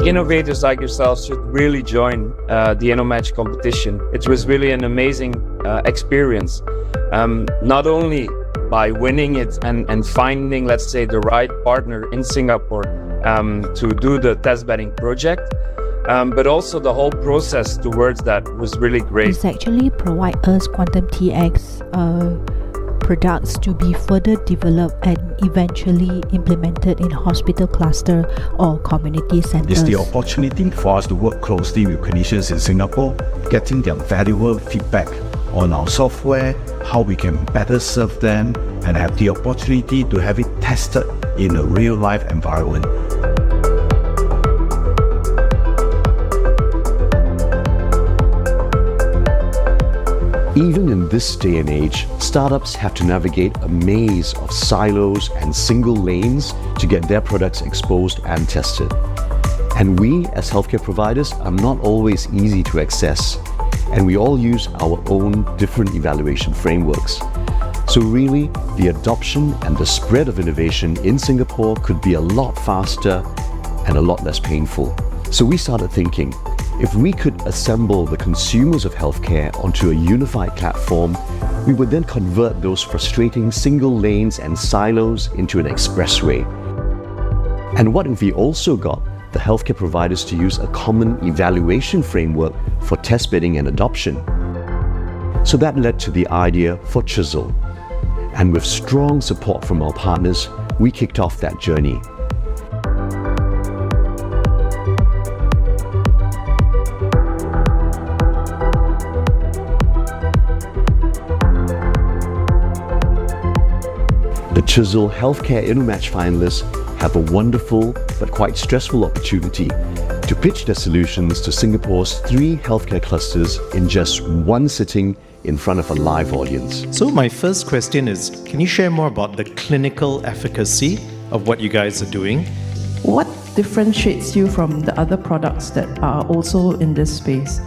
Innovators like yourselves should really join the InnoMatch competition. It was really an amazing experience, not only by winning it and finding, let's say, the right partner in Singapore to do the test bedding project, but also the whole process towards that was really great. It's actually provide us Quantum TX products to be further developed and eventually implemented in hospital cluster or community centers. It's the opportunity for us to work closely with clinicians in Singapore, getting their valuable feedback on our software, how we can better serve them, and have the opportunity to have it tested in a real-life environment. Even in this day and age, startups have to navigate a maze of silos and single lanes to get their products exposed and tested. And we, as healthcare providers, are not always easy to access, and we all use our own different evaluation frameworks. So really, the adoption and the spread of innovation in Singapore could be a lot faster and a lot less painful. So we started thinking, if we could assemble the consumers of healthcare onto a unified platform, we would then convert those frustrating single lanes and silos into an expressway. And what if we also got the healthcare providers to use a common evaluation framework for test bedding and adoption? So that led to the idea for CHISEL. And with strong support from our partners, we kicked off that journey. The CHISEL Healthcare InnoMatch finalists have a wonderful but quite stressful opportunity to pitch their solutions to Singapore's 3 healthcare clusters in just one sitting in front of a live audience. So my first question is, can you share more about the clinical efficacy of what you guys are doing? What differentiates you from the other products that are also in this space?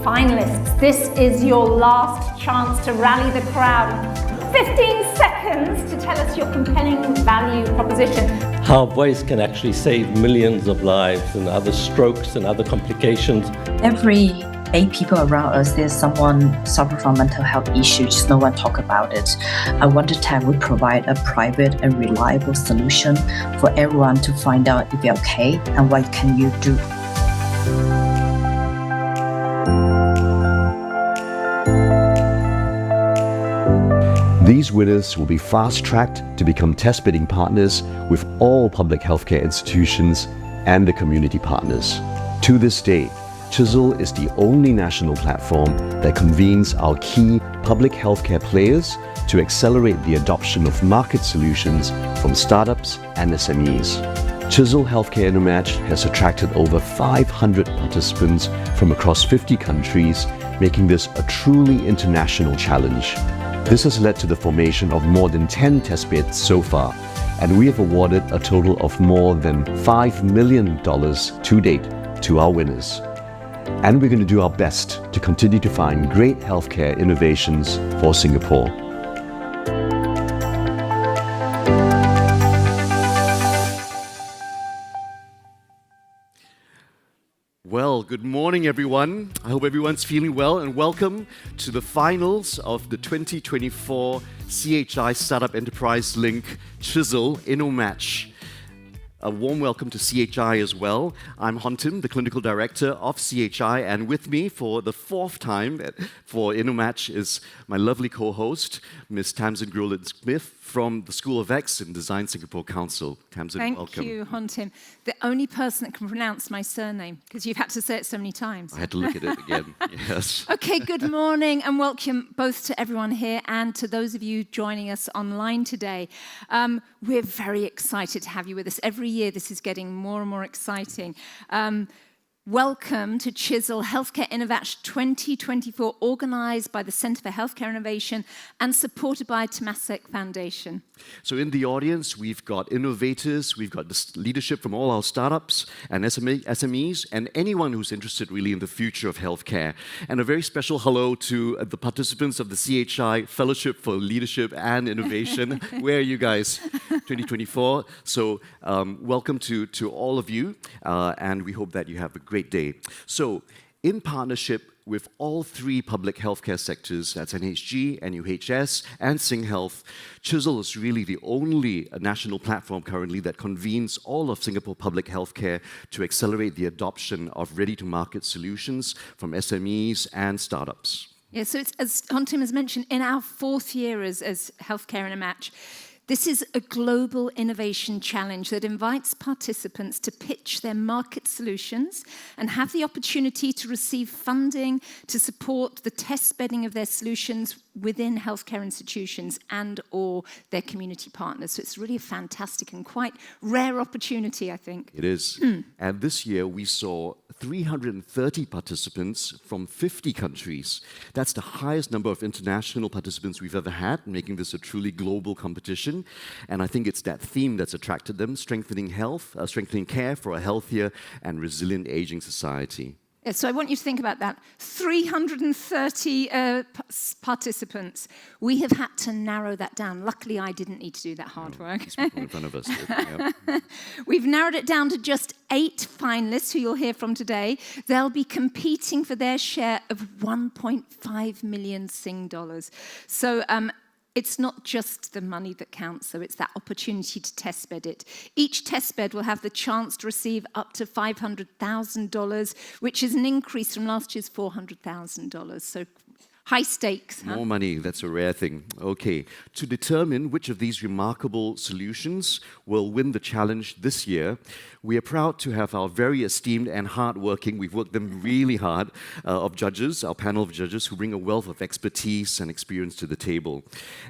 Finalists, this is your last chance to rally the crowd. 15 seconds to tell us your compelling value proposition. How voice can actually save millions of lives and other strokes and other complications. Every 8 people around us, there's someone suffering from mental health issues, just no one talk about it. I wanted to would provide a private and reliable solution for everyone to find out if you're okay and what can you do. These winners will be fast-tracked to become test bidding partners with all public healthcare institutions and the community partners. To this day, CHISEL is the only national platform that convenes our key public healthcare players to accelerate the adoption of market solutions from startups and SMEs. CHISEL Healthcare InnoMatch has attracted over 500 participants from across 50 countries, making this a truly international challenge. This has led to the formation of more than 10 test bids so far, and we have awarded a total of more than $5 million to date to our winners. And we're going to do our best to continue to find great healthcare innovations for Singapore. Well, good morning, everyone. I hope everyone's feeling well, and welcome to the finals of the 2024 CHI Startup Enterprise Link CHISEL InnoMatch. A warm welcome to CHI as well. I'm Hontim, the Clinical Director of CHI, and with me for the 4th time for InnoMatch is my lovely co-host, Ms. Tamsin Grewland-Smith from the School of X and Design Singapore Council. Tamsin, welcome. Thank you, Hontim. The only person that can pronounce my surname, because you've had to say it so many times. I had to look at it again, yes. Okay, good morning and welcome both to everyone here and to those of you joining us online today. We're very excited to have you with us. Every year this is getting more and more exciting. Welcome to CHISEL Healthcare InnoMatch 2024, organised by the Centre for Healthcare Innovation and supported by Temasek Foundation. So in the audience, we've got innovators, we've got leadership from all our startups and SMEs, and anyone who's interested really in the future of healthcare. And a very special hello to the participants of the CHI Fellowship for Leadership and Innovation. Where are you guys? 2024. So welcome to all of you, and we hope that you have a great day. So in partnership with all three public healthcare sectors, that's NHG, NUHS, and SingHealth, CHISEL is really the only national platform currently that convenes all of Singapore public healthcare to accelerate the adoption of ready-to-market solutions from SMEs and startups. Yeah, so it's, as Tim has mentioned, in our fourth year as Healthcare InnoMatch, this is a global innovation challenge that invites participants to pitch their market solutions and have the opportunity to receive funding to support the test bedding of their solutions within healthcare institutions and or their community partners. So it's really a fantastic and quite rare opportunity, I think. It is. And this year we saw 330 participants from 50 countries. That's the highest number of international participants we've ever had, making this a truly global competition. And I think it's that theme that's attracted them, strengthening health, strengthening care for a healthier and resilient aging society. Yeah, so I want you to think about that. 330 participants. We have had to narrow that down. Luckily, I didn't need to do that hard work. These people in front of us. Yeah. We've narrowed it down to just 8 finalists who you'll hear from today. They'll be competing for their share of 1.5 million Sing dollars. So it's not just the money that counts, so it's that opportunity to test bed it. Each test bed will have the chance to receive up to $500,000, which is an increase from last year's $400,000. So high stakes. More money, that's a rare thing. Okay, to determine which of these remarkable solutions will win the challenge this year, we are proud to have our very esteemed and hardworking, we've worked them really hard, of judges, our panel of judges who bring a wealth of expertise and experience to the table.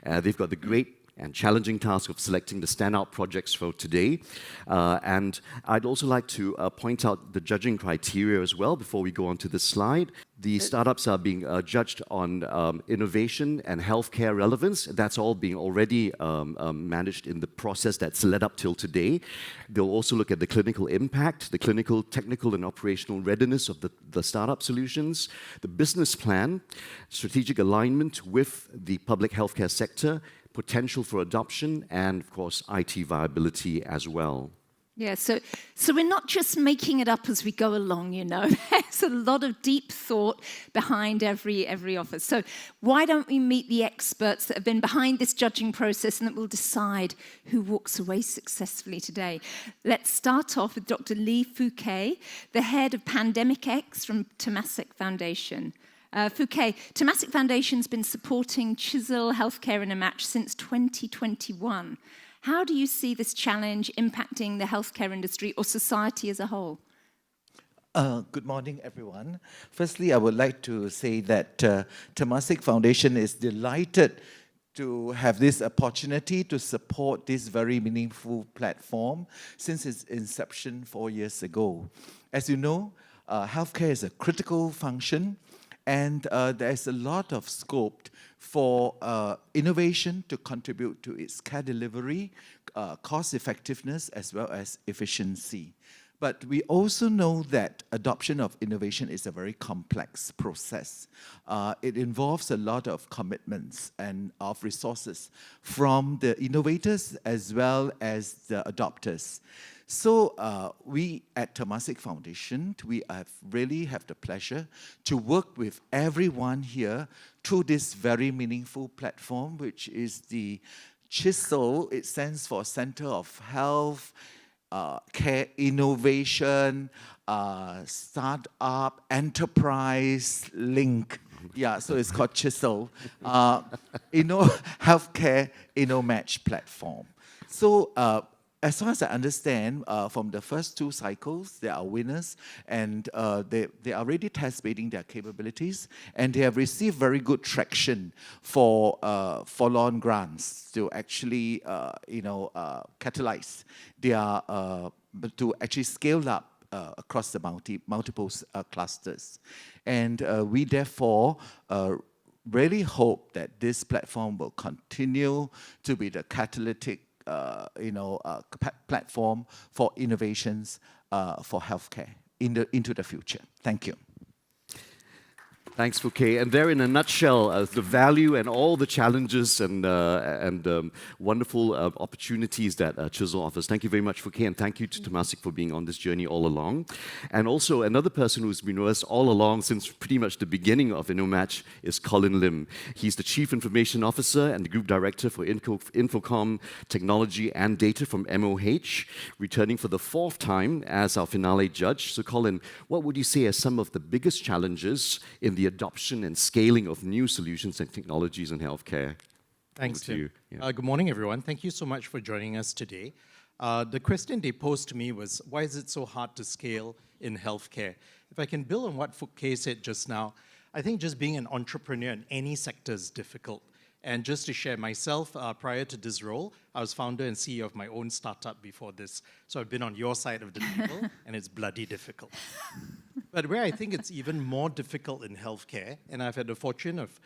They've got the great and challenging task of selecting the standout projects for today. And I'd also like to point out the judging criteria as well before we go on to this slide. The startups are being judged on innovation and healthcare relevance. That's all being already managed in the process that's led up till today. They'll also look at the clinical impact, the clinical, technical, and operational readiness of the startup solutions, the business plan, strategic alignment with the public healthcare sector, potential for adoption, and of course, IT viability as well. Yeah, so we're not just making it up as we go along, you know. There's a lot of deep thought behind every offer. So why don't we meet the experts that have been behind this judging process and that will decide who walks away successfully today. Let's start off with Dr. Lee Fouquet, the head of Pandemic X from Temasek Foundation. Fouquet, Temasek Foundation's been supporting CHISEL Healthcare InnoMatch since 2021. How do you see this challenge impacting the healthcare industry or society as a whole? Good morning, everyone. Firstly, I would like to say that Temasek Foundation is delighted to have this opportunity to support this very meaningful platform since its inception 4 years ago. As you know, healthcare is a critical function, and there's a lot of scope for innovation to contribute to its care delivery, cost effectiveness, as well as efficiency. But we also know that adoption of innovation is a very complex process. It involves a lot of commitments and of resources from the innovators as well as the adopters. So we at Temasek Foundation, we really have the pleasure to work with everyone here through this very meaningful platform, which is the CHISEL. It stands for Center of Health, Care Innovation, Startup, Enterprise Link. Yeah, so it's called CHISEL. Healthcare InnoMatch platform. So as far as I understand, from the first 2 cycles, there are winners, and they are already test-bedding their capabilities, and they have received very good traction for follow-on grants to actually, catalyze their, to actually scale up across the multiple clusters. And we therefore really hope that this platform will continue to be the catalytic platform for innovations for healthcare into the future. Thank you. Thanks, Fouquet. And there, in a nutshell, the value and all the challenges and wonderful opportunities that CHISEL offers. Thank you very much, Fouquet, and thank you to Temasek for being on this journey all along. And also, another person who's been with us all along since pretty much the beginning of InnoMatch is Colin Lim. He's the Chief Information Officer and the Group Director for Infocom, Technology and Data from MOH, returning for the 4th time as our finale judge. So, Colin, what would you say are some of the biggest challenges in the adoption and scaling of new solutions and technologies in healthcare? Thanks, Tim. Good morning, everyone. Thank you so much for joining us today. The question they posed to me was, why is it so hard to scale in healthcare? If I can build on what Fouquet said just now, I think just being an entrepreneur in any sector is difficult. And just to share myself, prior to this role, I was founder and CEO of my own startup before this. So I've been on your side of the table, and it's bloody difficult. But where I think it's even more difficult in healthcare, and I've had the fortune of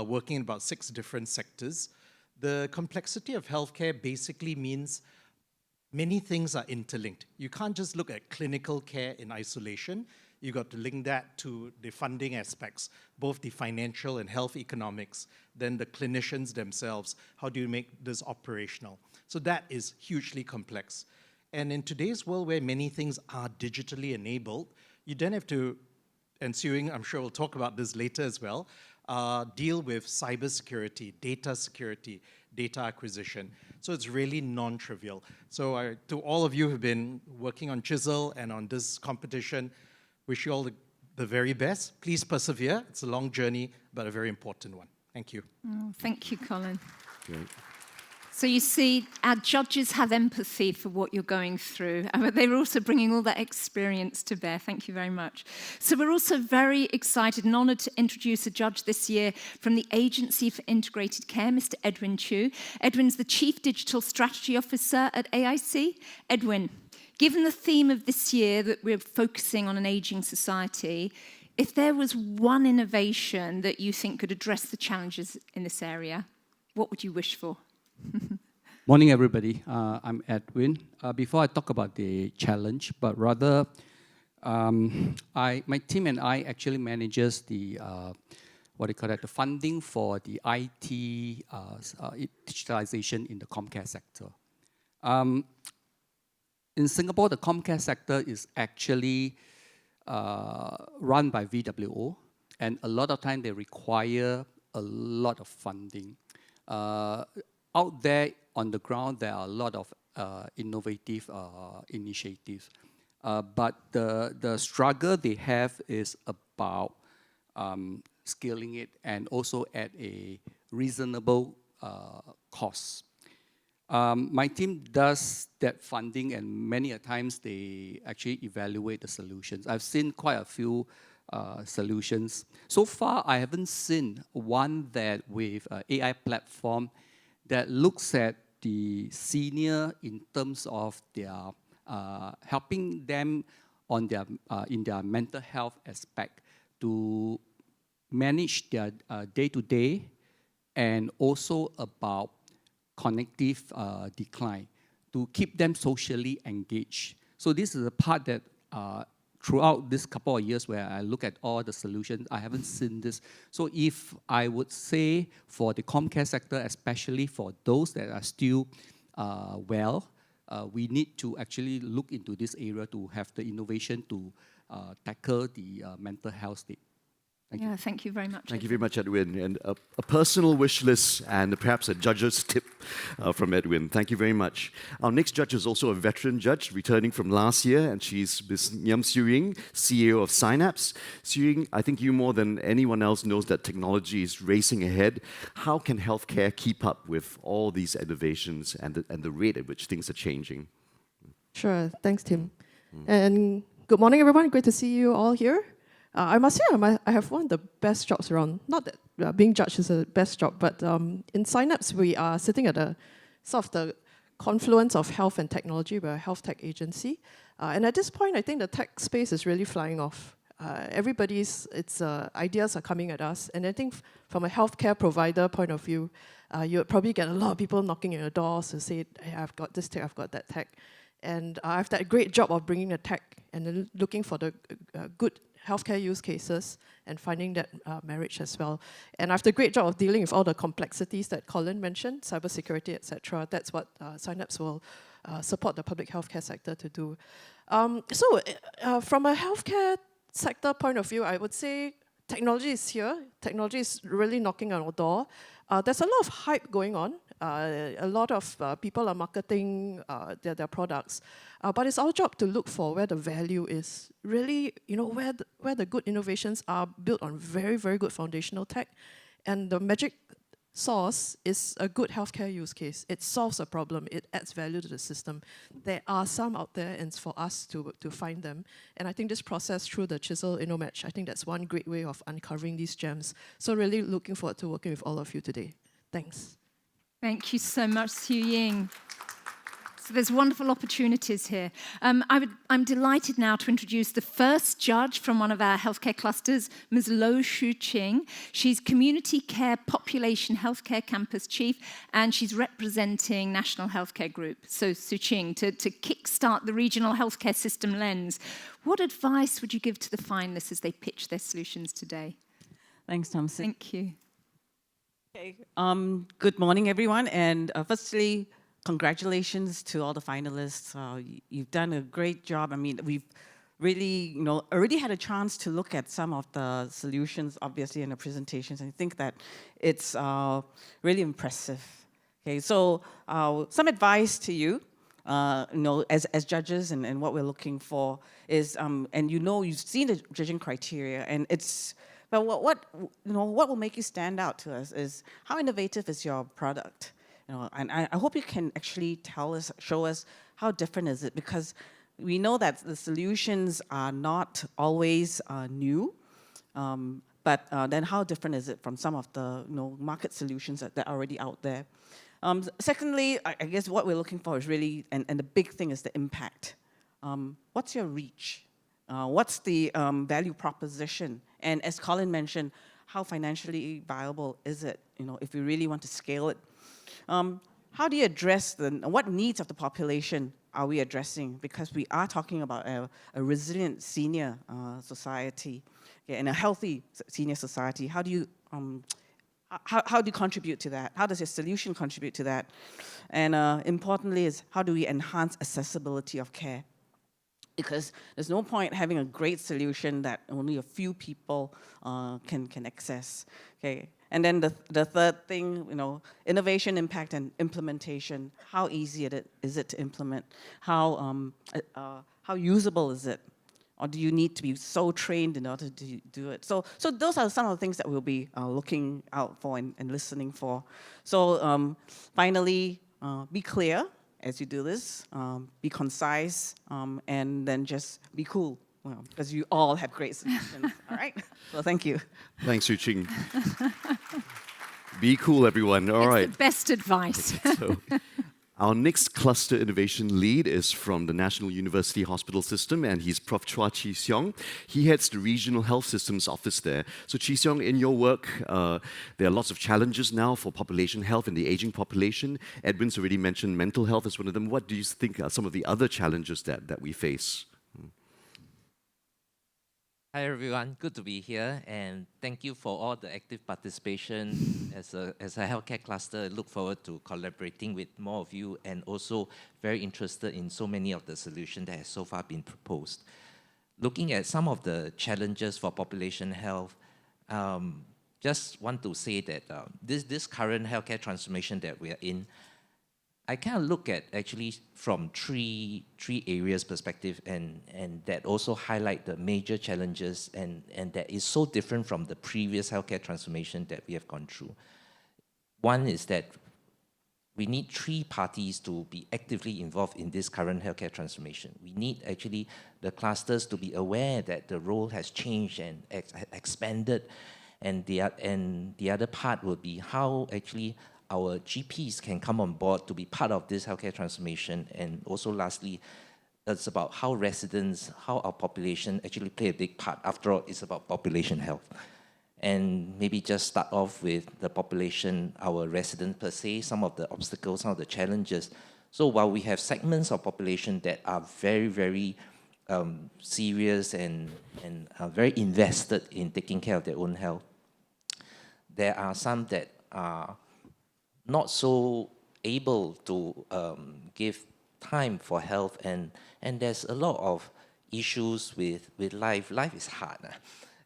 working in about 6 different sectors, the complexity of healthcare basically means many things are interlinked. You can't just look at clinical care in isolation. You've got to link that to the funding aspects, both the financial and health economics, then the clinicians themselves. How do you make this operational? So that is hugely complex. And in today's world where many things are digitally enabled, you then have to, ensuing, I'm sure we'll talk about this later as well, deal with cybersecurity, data security, data acquisition. So it's really non-trivial. So to all of you who've been working on CHISEL and on this competition, wish you all the very best. Please persevere. It's a long journey, but a very important one. Thank you. Oh, thank you, Colin. Great. So you see, our judges have empathy for what you're going through, but they're also bringing all that experience to bear. Thank you very much. So we're also very excited and honoured to introduce a judge this year from the Agency for Integrated Care, Mr. Edwin Chu. Edwin's the Chief Digital Strategy Officer at AIC. Edwin, given the theme of this year that we're focusing on an ageing society, if there was one innovation that you think could address the challenges in this area, what would you wish for? Morning, everybody. I'm Edwin. Before I talk about the challenge, but rather, my team and I actually manages the the funding for the IT digitalization in the Comcare sector. In Singapore, the Comcare sector is actually run by VWO, and a lot of time they require a lot of funding. Out there on the ground, there are a lot of innovative initiatives. But the struggle they have is about scaling it and also at a reasonable cost. My team does that funding, and many a times they actually evaluate the solutions. I've seen quite a few solutions. So far, I haven't seen one that with AI platform that looks at the senior in terms of their helping them on their in their mental health aspect to manage their day-to-day, and also about cognitive decline, to keep them socially engaged. So this is a part that throughout this couple of years where I look at all the solutions, I haven't seen this. So if I would say for the Comcare sector, especially for those that are still we need to actually look into this area to have the innovation to tackle the mental health state. Thank you very much. Thank you very much, Edwin. And a personal wish list and perhaps a judge's tip from Edwin. Thank you very much. Our next judge is also a veteran judge returning from last year, and she's Ms. Nyam Siu Ying, CEO of Synapse. Siu Ying, I think you more than anyone else knows that technology is racing ahead. How can healthcare keep up with all these innovations and the rate at which things are changing? Sure. Thanks, Tim. And good morning, everyone. Great to see you all here. I must say I have one of the best jobs around. Not that being judged is the best job, but in Synapse, we are sitting at a sort of the confluence of health and technology. We're a health tech agency. And at this point, I think the tech space is really flying off. Everybody's ideas are coming at us, and I think from a healthcare provider point of view, you would probably get a lot of people knocking on your doors to say, hey, I've got this tech, I've got that tech. And I've done a great job of bringing the tech and then looking for the good healthcare use cases and finding that marriage as well. And I've done a great job of dealing with all the complexities that Colin mentioned, cybersecurity, etc. That's what Synapse will support the public healthcare sector to do. From a healthcare sector point of view, I would say technology is here. Technology is really knocking on our door. There's a lot of hype going on. A lot of people are marketing their products, but it's our job to look for where the value is. Really, where the good innovations are built on very, very good foundational tech, and the magic sauce is a good healthcare use case. It solves a problem. It adds value to the system. There are some out there, and it's for us to find them. And I think this process through the CHISEL InnoMatch, I think that's one great way of uncovering these gems. So really looking forward to working with all of you today. Thanks. Thank you so much, Xu Ying. So there's wonderful opportunities here. I'm delighted now to introduce the first judge from one of our healthcare clusters, Ms. Lo Shu Ching. She's Community Care Population Healthcare Campus Chief, and she's representing National Healthcare Group. So Su Ching, to kickstart the regional healthcare system lens, what advice would you give to the finalists as they pitch their solutions today? Thanks, Thompson. Thank you. Okay. Good morning, everyone. And firstly, congratulations to all the finalists. You've done a great job. I mean, we've really, already had a chance to look at some of the solutions, obviously, in the presentations. And I think that it's really impressive. Okay, so some advice to you, as judges, and what we're looking for is, and you've seen the judging criteria, and it's. But what will make you stand out to us is how innovative is your product, and I hope you can actually show us how different is it, because we know that the solutions are not always new, but then how different is it from some of the market solutions that are already out there. Secondly, I guess what we're looking for is really, and the big thing is the impact. What's your reach? What's the value proposition? And as Colin mentioned, how financially viable is it, if we really want to scale it? How do you address what needs of the population are we addressing? Because we are talking about a resilient senior society, and a healthy senior society. How do you contribute to that? How does your solution contribute to that? And importantly is, how do we enhance accessibility of care? Because there's no point having a great solution that only a few people can access. Okay, and then the third thing, innovation, impact, and implementation. How easy is it to implement? How usable is it? Or do you need to be so trained in order to do it? So those are some of the things that we'll be looking out for and listening for. So finally, be clear as you do this, be concise, and then just be cool, because you all have great solutions. All right? Well, thank you. Thanks, Su Ching. Be cool, everyone. All right. It's the best advice. So, our next cluster innovation lead is from the National University Hospital System, and he's Prof. Chua Chi Siong. He heads the Regional Health Systems Office there. So Chi Siong, in your work, there are lots of challenges now for population health and the aging population. Edwin's already mentioned mental health as one of them. What do you think are some of the other challenges that we face? Hi everyone, good to be here, and thank you for all the active participation. As a healthcare cluster, I look forward to collaborating with more of you, and also very interested in so many of the solutions that have so far been proposed. Looking at some of the challenges for population health, just want to say that this current healthcare transformation that we are in, I kind of look at actually from three areas perspective, and that also highlight the major challenges, and that is so different from the previous healthcare transformation that we have gone through. One is that we need three parties to be actively involved in this current healthcare transformation. We need actually the clusters to be aware that the role has changed and expanded, and the other part will be how actually our GPs can come on board to be part of this healthcare transformation. And also lastly, it's about how residents, how our population actually play a big part. After all, it's about population health. And maybe just start off with the population, our residents per se, some of the obstacles, some of the challenges. So while we have segments of population that are very, very serious and are very invested in taking care of their own health, there are some that are not so able to give time for health, and there's a lot of issues with life. Life is hard.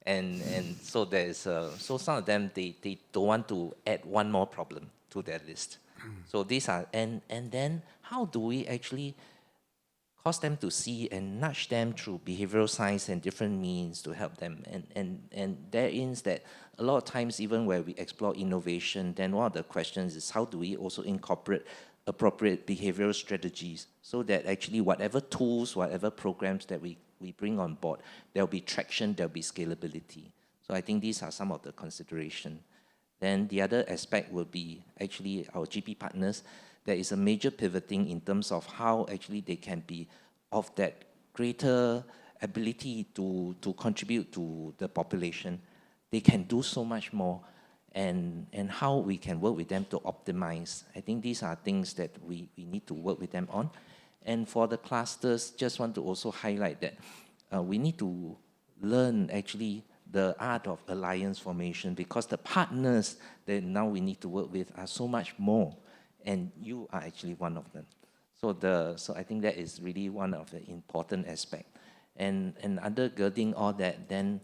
And so there's so some of them they don't want to add one more problem to their list. So these are and then how do we actually cause them to see and nudge them through behavioral science and different means to help them, and there is that a lot of times even where we explore innovation, then one of the questions is how do we also incorporate appropriate behavioral strategies so that actually whatever tools, whatever programs that we bring on board, there'll be traction, there'll be scalability. So I think these are some of the consideration. Then the other aspect will be actually our GP partners. There is a major pivoting in terms of how actually they can be of that greater ability to contribute to the population. They can do so much more, and how we can work with them to optimize. I think these are things that we need to work with them on. And for the clusters, just want to also highlight that we need to learn actually the art of alliance formation, because the partners that now we need to work with are so much more, and you are actually one of them. So I think that is really one of the important aspects. And undergirding all that, then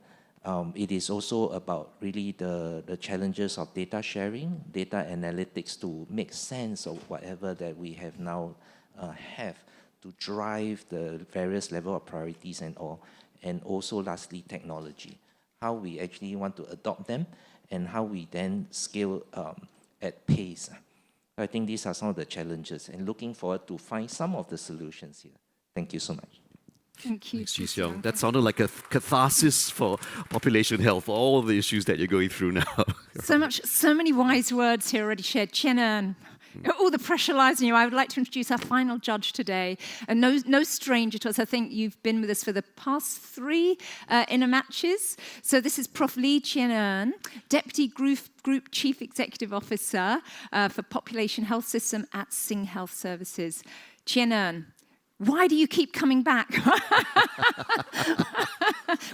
it is also about really the challenges of data sharing, data analytics to make sense of whatever that we have now have to drive the various level of priorities and all. And also lastly, technology. How we actually want to adopt them and how we then scale at pace. I think these are some of the challenges, and looking forward to find some of the solutions here. Thank you so much. Thank you. Thanks, CHISEL. That sounded like a catharsis for population health, all the issues that you're going through now. So many wise words here already shared. Chen, all the pressure lies on you. I would like to introduce our final judge today, and no stranger to us. I think you've been with us for the past 3 InnoMatches. So this is Prof. Lee Chien, Deputy Group Chief Executive Officer for Population Health System at Sing Health Services. Chien, why do you keep coming back?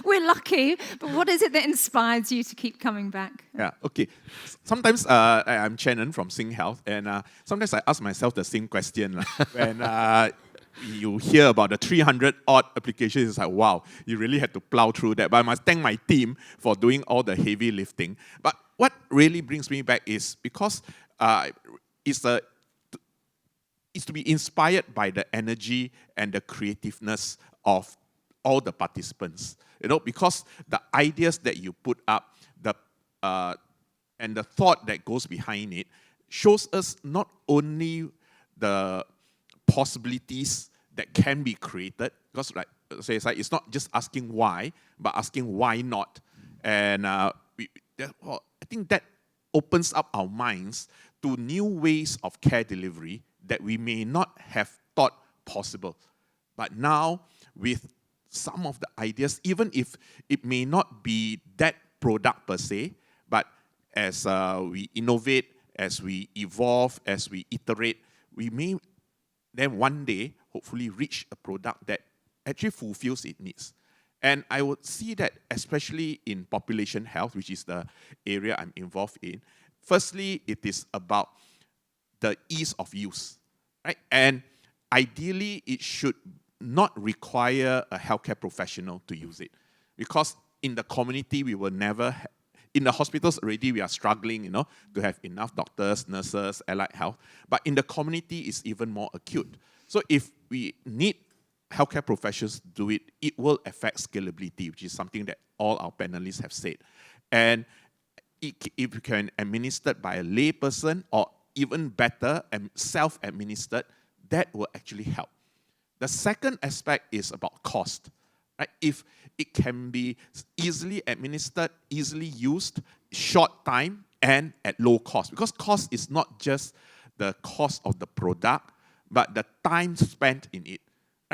We're lucky, but what is it that inspires you to keep coming back? Yeah, okay. Sometimes I'm Shannon from Sing Health, and sometimes I ask myself the same question. When you hear about the 300-odd applications, it's like, wow, you really had to plow through that. But I must thank my team for doing all the heavy lifting. But what really brings me back is because it's to be inspired by the energy and the creativeness of all the participants. Because the ideas that you put up, and the thought that goes behind it, shows us not only the possibilities that can be created, because it's not just asking why, but asking why not. And I think that opens up our minds to new ways of care delivery that we may not have thought possible. But now, with some of the ideas, even if it may not be that product per se, but as we innovate, as we evolve, as we iterate, we may then one day hopefully reach a product that actually fulfills its needs. And I would see that especially in population health, which is the area I'm involved in. Firstly, it is about the ease of use, right? And ideally, it should not require a healthcare professional to use it, because in the community we will never. In the hospitals already we are struggling, to have enough doctors, nurses, allied health. But in the community, it's even more acute. So if we need healthcare professionals to do it, it will affect scalability, which is something that all our panelists have said. And if you can administered by a layperson, or even better, self-administered, that will actually help. The second aspect is about cost. Right? If it can be easily administered, easily used, short time, and at low cost. Because cost is not just the cost of the product, but the time spent in it.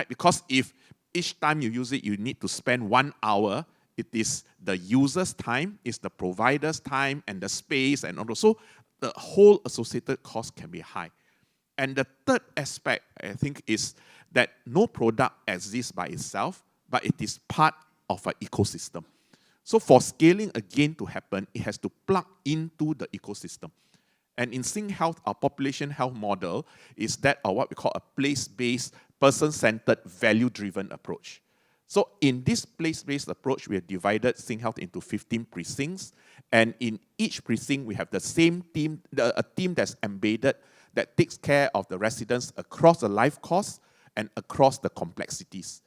right? Because if each time you use it, you need to spend 1 hour, it is the user's time, it's the provider's time, and the space, and also the whole associated cost can be high. And the third aspect, I think, is that no product exists by itself, but it is part of an ecosystem. So for scaling again to happen, it has to plug into the ecosystem. And in SingHealth, our population health model is that of what we call a place-based, person-centered, value-driven approach. So in this place-based approach, we have divided SingHealth into 15 precincts. And in each precinct, we have the same team, a team that's embedded that takes care of the residents across the life course and across the complexities.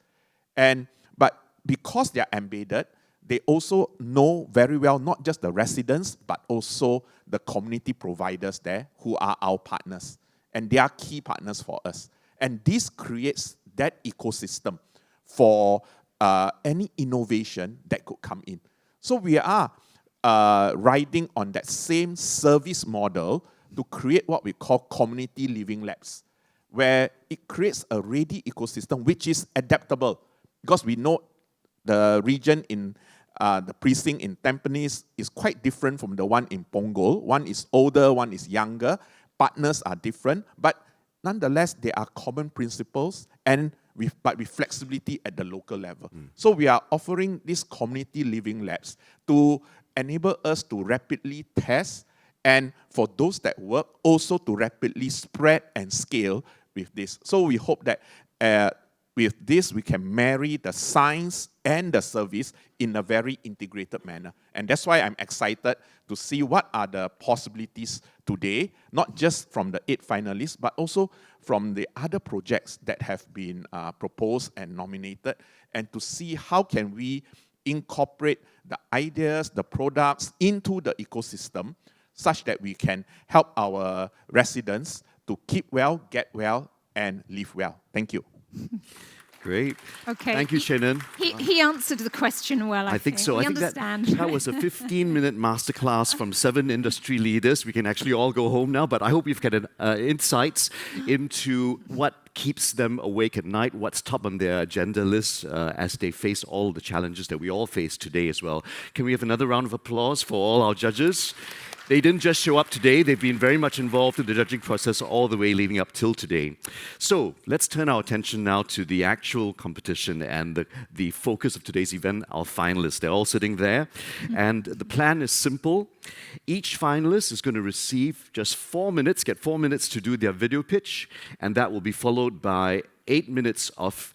But because they are embedded, they also know very well not just the residents, but also the community providers there who are our partners. And they are key partners for us. And this creates that ecosystem for any innovation that could come in. So we are riding on that same service model to create what we call community living labs, where it creates a ready ecosystem which is adaptable. Because we know the region in the precinct in Tampines is quite different from the one in Punggol. One is older, one is younger. Partners are different, but nonetheless, there are common principles but with flexibility at the local level. So we are offering these community living labs to enable us to rapidly test, and for those that work, also to rapidly spread and scale with this. So we hope that with this, we can marry the science and the service in a very integrated manner. And that's why I'm excited to see what are the possibilities today, not just from the 8 finalists, but also from the other projects that have been proposed and nominated, and to see how can we incorporate the ideas, the products into the ecosystem, such that we can help our residents to keep well, get well, and live well. Thank you. Great. Okay. Thank you, Shannon. He answered the question well, I think. So. We I think understand. that was a 15-minute masterclass from 7 industry leaders. We can actually all go home now, but I hope you've gotten insights into what keeps them awake at night, what's top on their agenda list as they face all the challenges that we all face today as well. Can we have another round of applause for all our judges? They didn't just show up today, they've been very much involved in the judging process all the way leading up till today. So let's turn our attention now to the actual competition and the focus of today's event, our finalists. They're all sitting there. And the plan is simple. Each finalist is going to receive just 4 minutes, get 4 minutes to do their video pitch, and that will be followed by 8 minutes of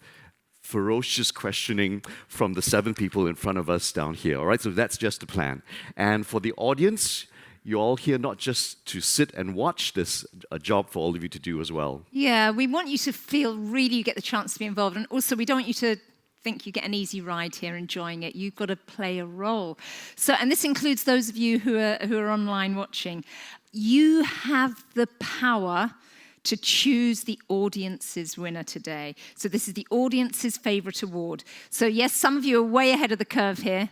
ferocious questioning from the 7 people in front of us down here. All right, so that's just the plan. And for the audience, you're all here not just to sit and watch this, a job for all of you to do as well. Yeah, we want you to feel really you get the chance to be involved. And also, we don't want you to think you get an easy ride here enjoying it. You've got to play a role. So, and this includes those of you who are online watching. You have the power to choose the audience's winner today. So this is the audience's favourite award. So yes, some of you are way ahead of the curve here.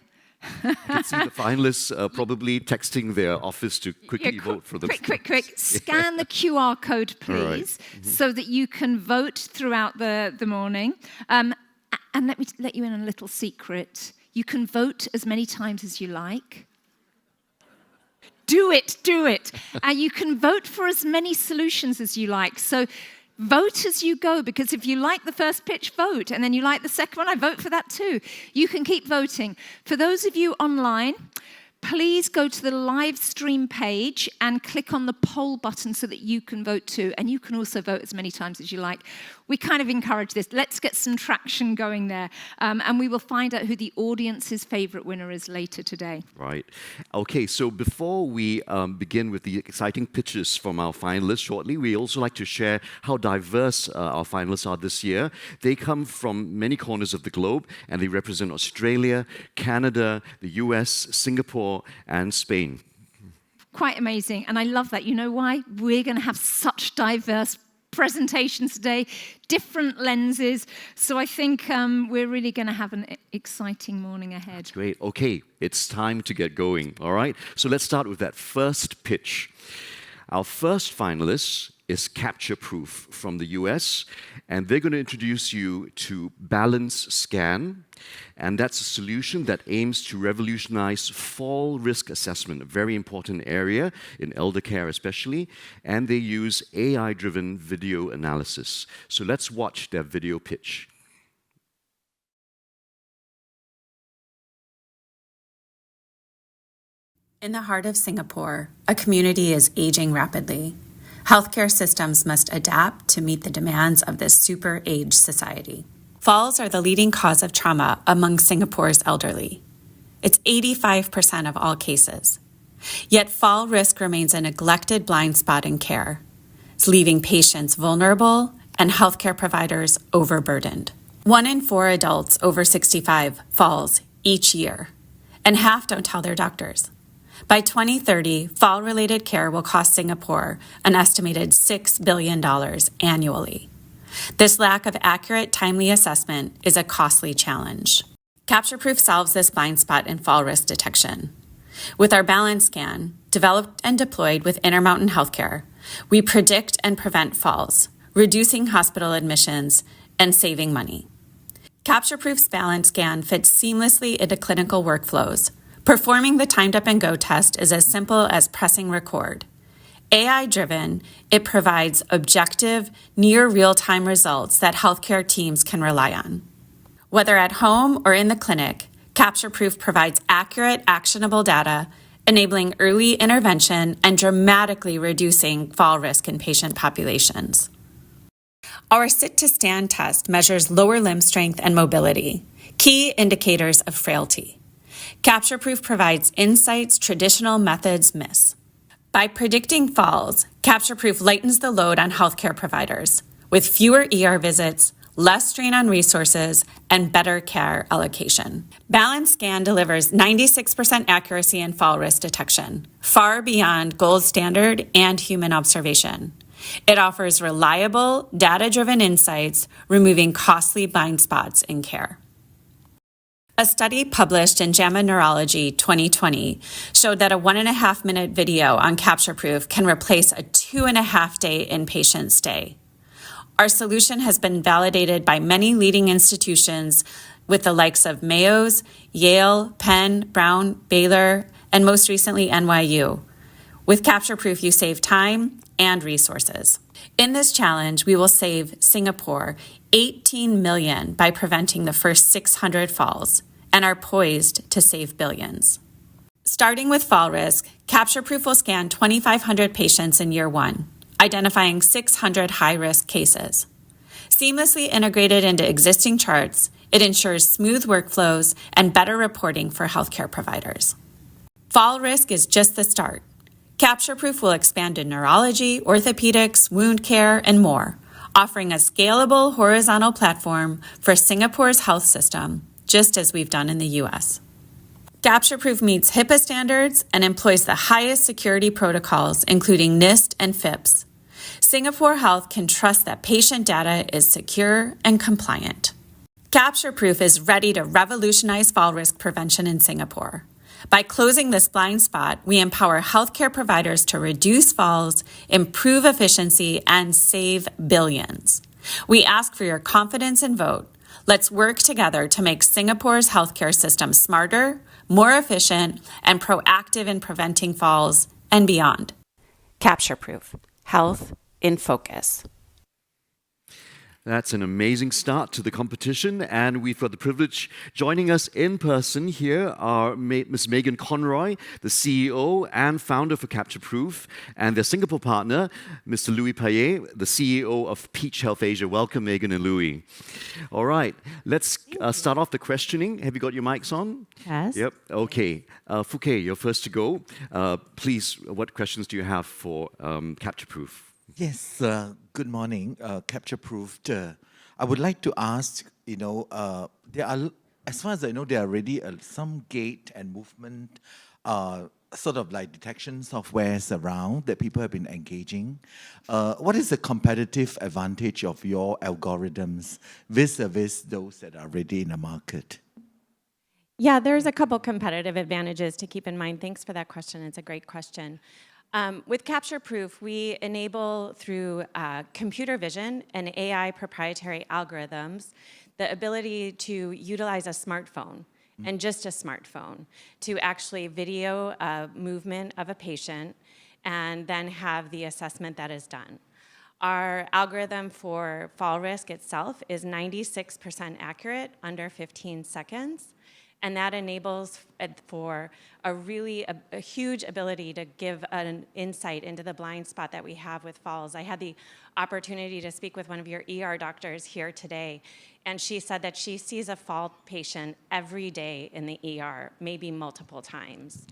You can see the finalists probably texting their office to quickly vote for them. Quick. Scan the QR code, please, so that you can vote throughout the morning. And let me let you in on a little secret. You can vote as many times as you like. Do it. And you can vote for as many solutions as you like. So vote as you go, because if you like the first pitch, vote. And then you like the second one, I vote for that too. You can keep voting. For those of you online, please go to the live stream page and click on the poll button so that you can vote too. And you can also vote as many times as you like. We kind of encourage this. Let's get some traction going there. And we will find out who the audience's favourite winner is later today. Right. Okay, so before we begin with the exciting pitches from our finalists shortly, we also like to share how diverse our finalists are this year. They come from many corners of the globe, and they represent Australia, Canada, the US, Singapore, and Spain. Quite amazing. And I love that. You know why? We're going to have such diverse presentations today, different lenses. So I think we're really going to have an exciting morning ahead. That's great. Okay, it's time to get going. All right. So let's start with that first pitch. Our first finalist is Capture Proof from the US, and they're going to introduce you to Balance Scan, and that's a solution that aims to revolutionize fall risk assessment, a very important area in elder care especially, and they use AI-driven video analysis. So let's watch their video pitch. In the heart of Singapore, a community is aging rapidly. Healthcare systems must adapt to meet the demands of this super-aged society. Falls are the leading cause of trauma among Singapore's elderly. It's 85% of all cases. Yet fall risk remains a neglected blind spot in care. It's leaving patients vulnerable and healthcare providers overburdened. 1 in 4 adults over 65 falls each year, and half don't tell their doctors. By 2030, fall-related care will cost Singapore an estimated $6 billion annually. This lack of accurate, timely assessment is a costly challenge. CaptureProof solves this blind spot in fall risk detection. With our Balance Scan, developed and deployed with Intermountain Healthcare, we predict and prevent falls, reducing hospital admissions and saving money. CaptureProof's Balance Scan fits seamlessly into clinical workflows. Performing the timed up and go test is as simple as pressing record. AI-driven, it provides objective, near real-time results that healthcare teams can rely on. Whether at home or in the clinic, CaptureProof provides accurate, actionable data, enabling early intervention and dramatically reducing fall risk in patient populations. Our sit-to-stand test measures lower limb strength and mobility, key indicators of frailty. CaptureProof provides insights traditional methods miss. By predicting falls, CaptureProof lightens the load on healthcare providers with fewer ER visits, less strain on resources, and better care allocation. Balance Scan delivers 96% accuracy in fall risk detection, far beyond gold standard and human observation. It offers reliable, data-driven insights, removing costly blind spots in care. A study published in JAMA Neurology 2020 showed that a 1.5-minute video on CaptureProof can replace a 2.5-day inpatient stay. Our solution has been validated by many leading institutions with the likes of Mayo's, Yale, Penn, Brown, Baylor, and most recently NYU. With CaptureProof, you save time and resources. In this challenge, we will save Singapore $18 million by preventing the first 600 falls, and are poised to save billions. Starting with fall risk, CaptureProof will scan 2,500 patients in year 1, identifying 600 high-risk cases. Seamlessly integrated into existing charts, it ensures smooth workflows and better reporting for healthcare providers. Fall risk is just the start. CaptureProof will expand to neurology, orthopedics, wound care, and more, offering a scalable horizontal platform for Singapore's health system, just as we've done in the US. CaptureProof meets HIPAA standards and employs the highest security protocols, including NIST and FIPS. Singapore Health can trust that patient data is secure and compliant. CaptureProof is ready to revolutionize fall risk prevention in Singapore. By closing this blind spot, we empower healthcare providers to reduce falls, improve efficiency, and save billions. We ask for your confidence and vote. Let's work together to make Singapore's healthcare system smarter, more efficient, and proactive in preventing falls and beyond. CaptureProof, health in focus. That's an amazing start to the competition, and we've got the privilege joining us in person here are Ms. Megan Conroy, the CEO and founder for CaptureProof, and their Singapore partner, Mr. Louis Payet, the CEO of Peach Health Asia. Welcome, Megan and Louis. All right, let's start off the questioning. Have you got your mics on? Yes. Yep. Okay. Fouquet, you're first to go. Please, what questions do you have for CaptureProof? Yes, good morning, CaptureProof. I would like to ask, there are, as far as I know, there are already some gait and movement sort of like detection softwares around that people have been engaging. What is the competitive advantage of your algorithms vis-a-vis those that are already in the market? Yeah, there's a couple competitive advantages to keep in mind. Thanks for that question. It's a great question. With Capture Proof, we enable through computer vision and AI proprietary algorithms the ability to utilize a smartphone and just a smartphone to actually video a movement of a patient and then have the assessment that is done. Our algorithm for fall risk itself is 96% accurate, under 15 seconds. And that enables for a huge ability to give an insight into the blind spot that we have with falls. I had the opportunity to speak with one of your ER doctors here today, and she said that she sees a fall patient every day in the ER, maybe multiple times.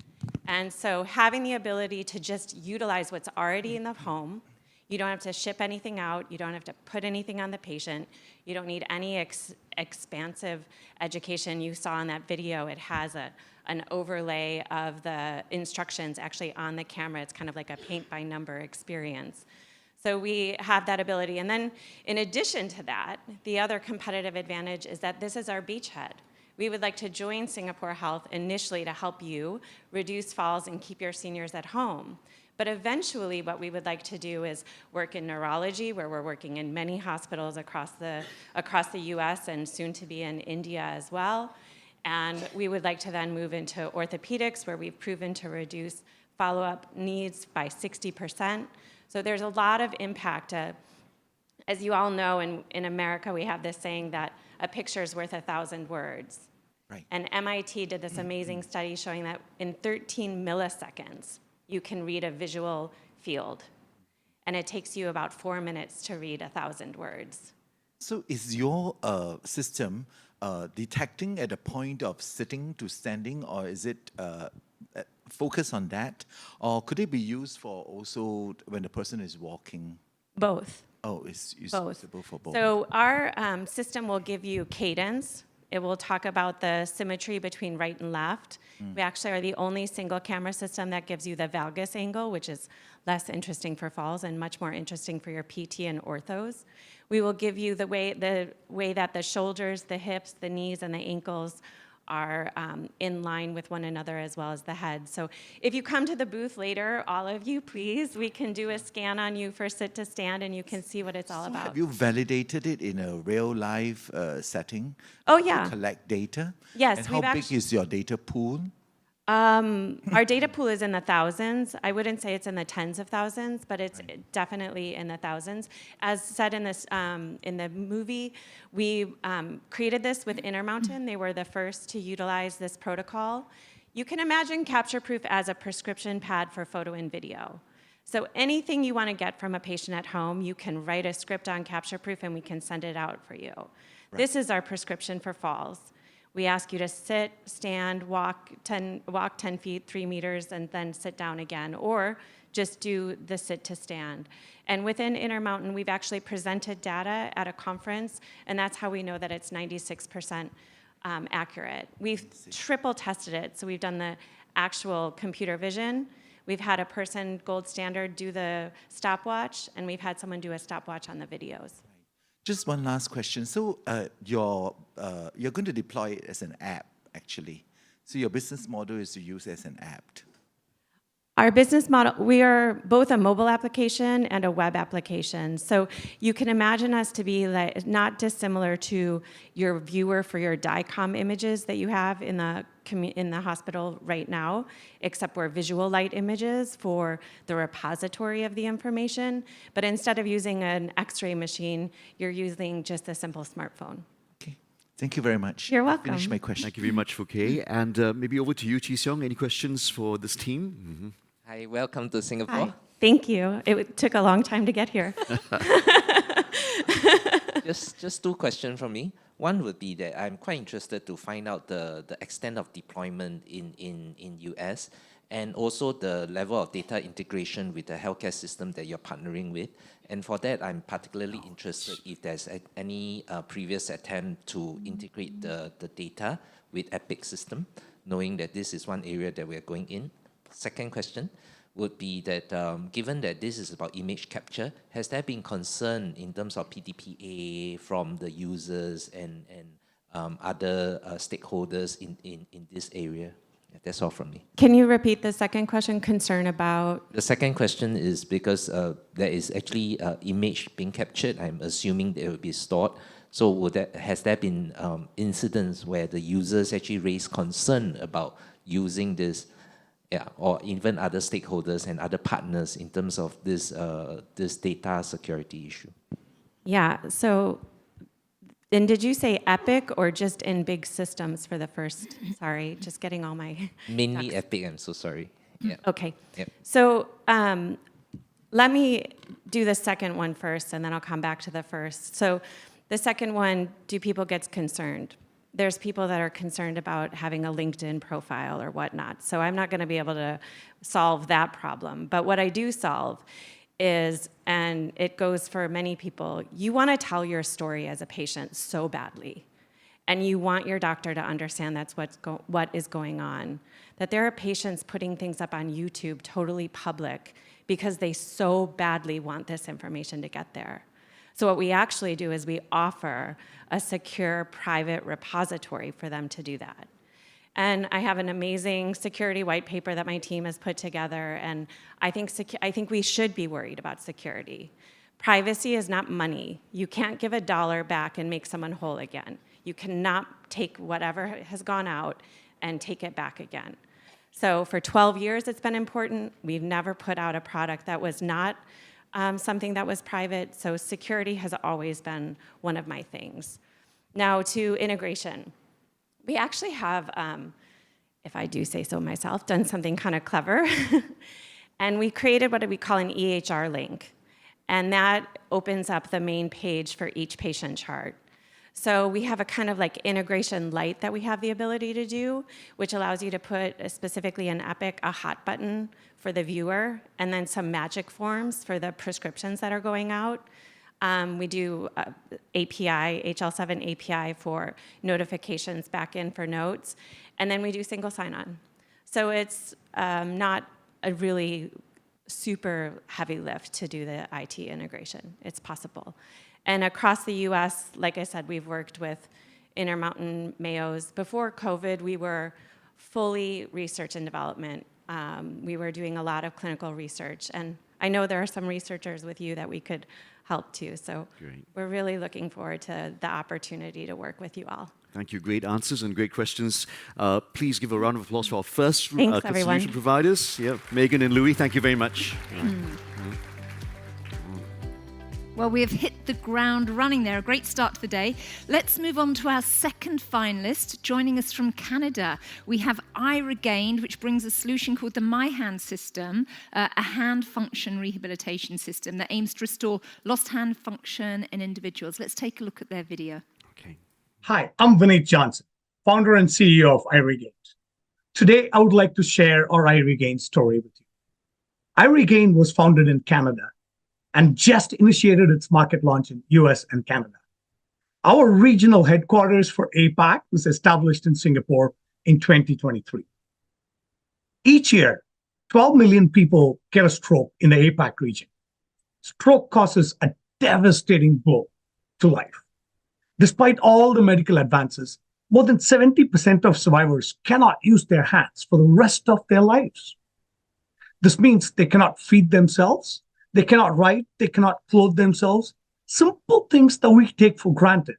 And so having the ability to just utilize what's already in the home, you don't have to ship anything out. You don't have to put anything on the patient. You don't need any expansive education. You saw in that video, it has an overlay of the instructions actually on the camera. It's kind of like a paint-by-number experience. So we have that ability. And then in addition to that, the other competitive advantage is that this is our beachhead. We would like to join Singapore Health initially to help you reduce falls and keep your seniors at home. But eventually, what we would like to do is work in neurology, where we're working in many hospitals across the US and soon to be in India as well. And we would like to then move into orthopedics, where we've proven to reduce follow-up needs by 60%. So there's a lot of impact. As you all know, in America, we have this saying that a picture is worth 1,000 words. Right. And MIT did this amazing study showing that in 13 milliseconds, you can read a visual field. And it takes you about 4 minutes to read 1,000 words. So is your system detecting at the point of sitting to standing, or is it focus on that? Or could it be used for also when the person is walking? Both. Oh, it's Both. usable for both. So our system will give you cadence. It will talk about the symmetry between right and left. We actually are the only single camera system that gives you the valgus angle, which is less interesting for falls and much more interesting for your PT and orthos. We will give you the way that the shoulders, the hips, the knees, and the ankles are in line with one another, as well as the head. So if you come to the booth later, all of you, please, we can do a scan on you for sit to stand, and you can see what it's all about. Have you validated it in a real life setting? Oh, yeah. To collect data? Yes. And how big is your data pool? Our data pool is in the thousands. I wouldn't say it's in the tens of thousands, but it's definitely in the thousands. As said in this in the movie, we created this with Intermountain. They were the first to utilize this protocol. You can imagine Capture Proof as a prescription pad for photo and video. So anything you want to get from a patient at home, you can write a script on Capture Proof and we can send it out for you. Right. This is our prescription for falls. We ask you to sit, stand, walk 10 feet, 3 meters, and then sit down again, or just do the sit to stand. And within Intermountain, we've actually presented data at a conference, and that's how we know that it's 96% accurate. We've triple tested it, so we've done the actual computer vision. We've had a person, gold standard, do the stopwatch, and we've had someone do a stopwatch on the videos. Just one last question. So you're going to deploy it as an app, actually. So your business model is to use it as an app. Our business model, we are both a mobile application and a web application. So you can imagine us to be like not dissimilar to your viewer for your DICOM images that you have in the hospital right now, except we're visual light images for the repository of the information. But instead of using an X-ray machine, you're using just a simple smartphone. Okay, thank you very much. You're welcome. Finish my question. Thank you very much, Fouquet. And maybe over to you, Chi Seong. Any questions for this team? Hi, welcome to Singapore. Hi. Thank you. It took a long time to get here. Just two questions from me. One would be that I'm quite interested to find out the extent of deployment in US, and also the level of data integration with the healthcare system that you're partnering with. And for that, I'm particularly interested if there's any previous attempt to integrate the data with Epic system, knowing that this is one area that we're going in. Second question would be that given that this is about image capture, has there been concern in terms of PDPA from the users and other stakeholders in this area? That's all from me. Can you repeat the second question? Concern about? The second question is because there is actually image being captured. I'm assuming they will be stored. So has there been incidents where the users actually raise concern about using this, or even other stakeholders and other partners in terms of this data security issue? Yeah. So, and did you say Epic or just in big systems for the first? Sorry, just getting all my. Mainly Epic. I'm so sorry. Yeah. Okay. Yep. So let me do the second one first, and then I'll come back to the first. So the second one, do people get concerned? There's people that are concerned about having a LinkedIn profile or whatnot. So I'm not going to be able to solve that problem. But what I do solve is, and it goes for many people, you want to tell your story as a patient so badly. And you want your doctor to understand that's what is going on. That there are patients putting things up on YouTube totally public because they so badly want this information to get there. So what we actually do is we offer a secure private repository for them to do that. And I have an amazing security white paper that my team has put together, and I think we should be worried about security. Privacy is not money. You can't give $1 back and make someone whole again. You cannot take whatever has gone out and take it back again. So for 12 years, it's been important. We've never put out a product that was not something that was private, so security has always been one of my things. Now to integration. We actually have, if I do say so myself, done something kind of clever. And we created what we call an EHR link. And that opens up the main page for each patient chart. So we have a kind of like integration light that we have the ability to do, which allows you to put specifically in Epic a hot button for the viewer, and then some magic forms for the prescriptions that are going out. We do API, HL7 API for notifications back in for notes, and then we do single sign-on. So it's not a really super heavy lift to do the IT integration. It's possible. And across the US, like I said, we've worked with Intermountain Mayo's. Before COVID, we were fully research and development. We were doing a lot of clinical research. And I know there are some researchers with you that we could help too. So we're really looking forward to the opportunity to work with you all. Thank you. Great answers and great questions. Please give a round of applause for our first Thanks, solution providers. Yeah, Megan and Louis, thank you very much. Well, we have hit the ground running there. A great start to the day. Let's move on to our second finalist. Joining us from Canada, we have iRegained, which brings a solution called the MyHand system, a hand function rehabilitation system that aims to restore lost hand function in individuals. Let's take a look at their video. Hi, I'm Vineet Johnson, founder and CEO of iRegained. Today, I would like to share our iRegained story with you. iRegained was founded in Canada and just initiated its market launch in US and Canada. Our regional headquarters for APAC was established in Singapore in 2023. Each year, 12 million people get a stroke in the APAC region. Stroke causes a devastating blow to life. Despite all the medical advances, more than 70% of survivors cannot use their hands for the rest of their lives. This means they cannot feed themselves, they cannot write, they cannot clothe themselves. Simple things that we take for granted.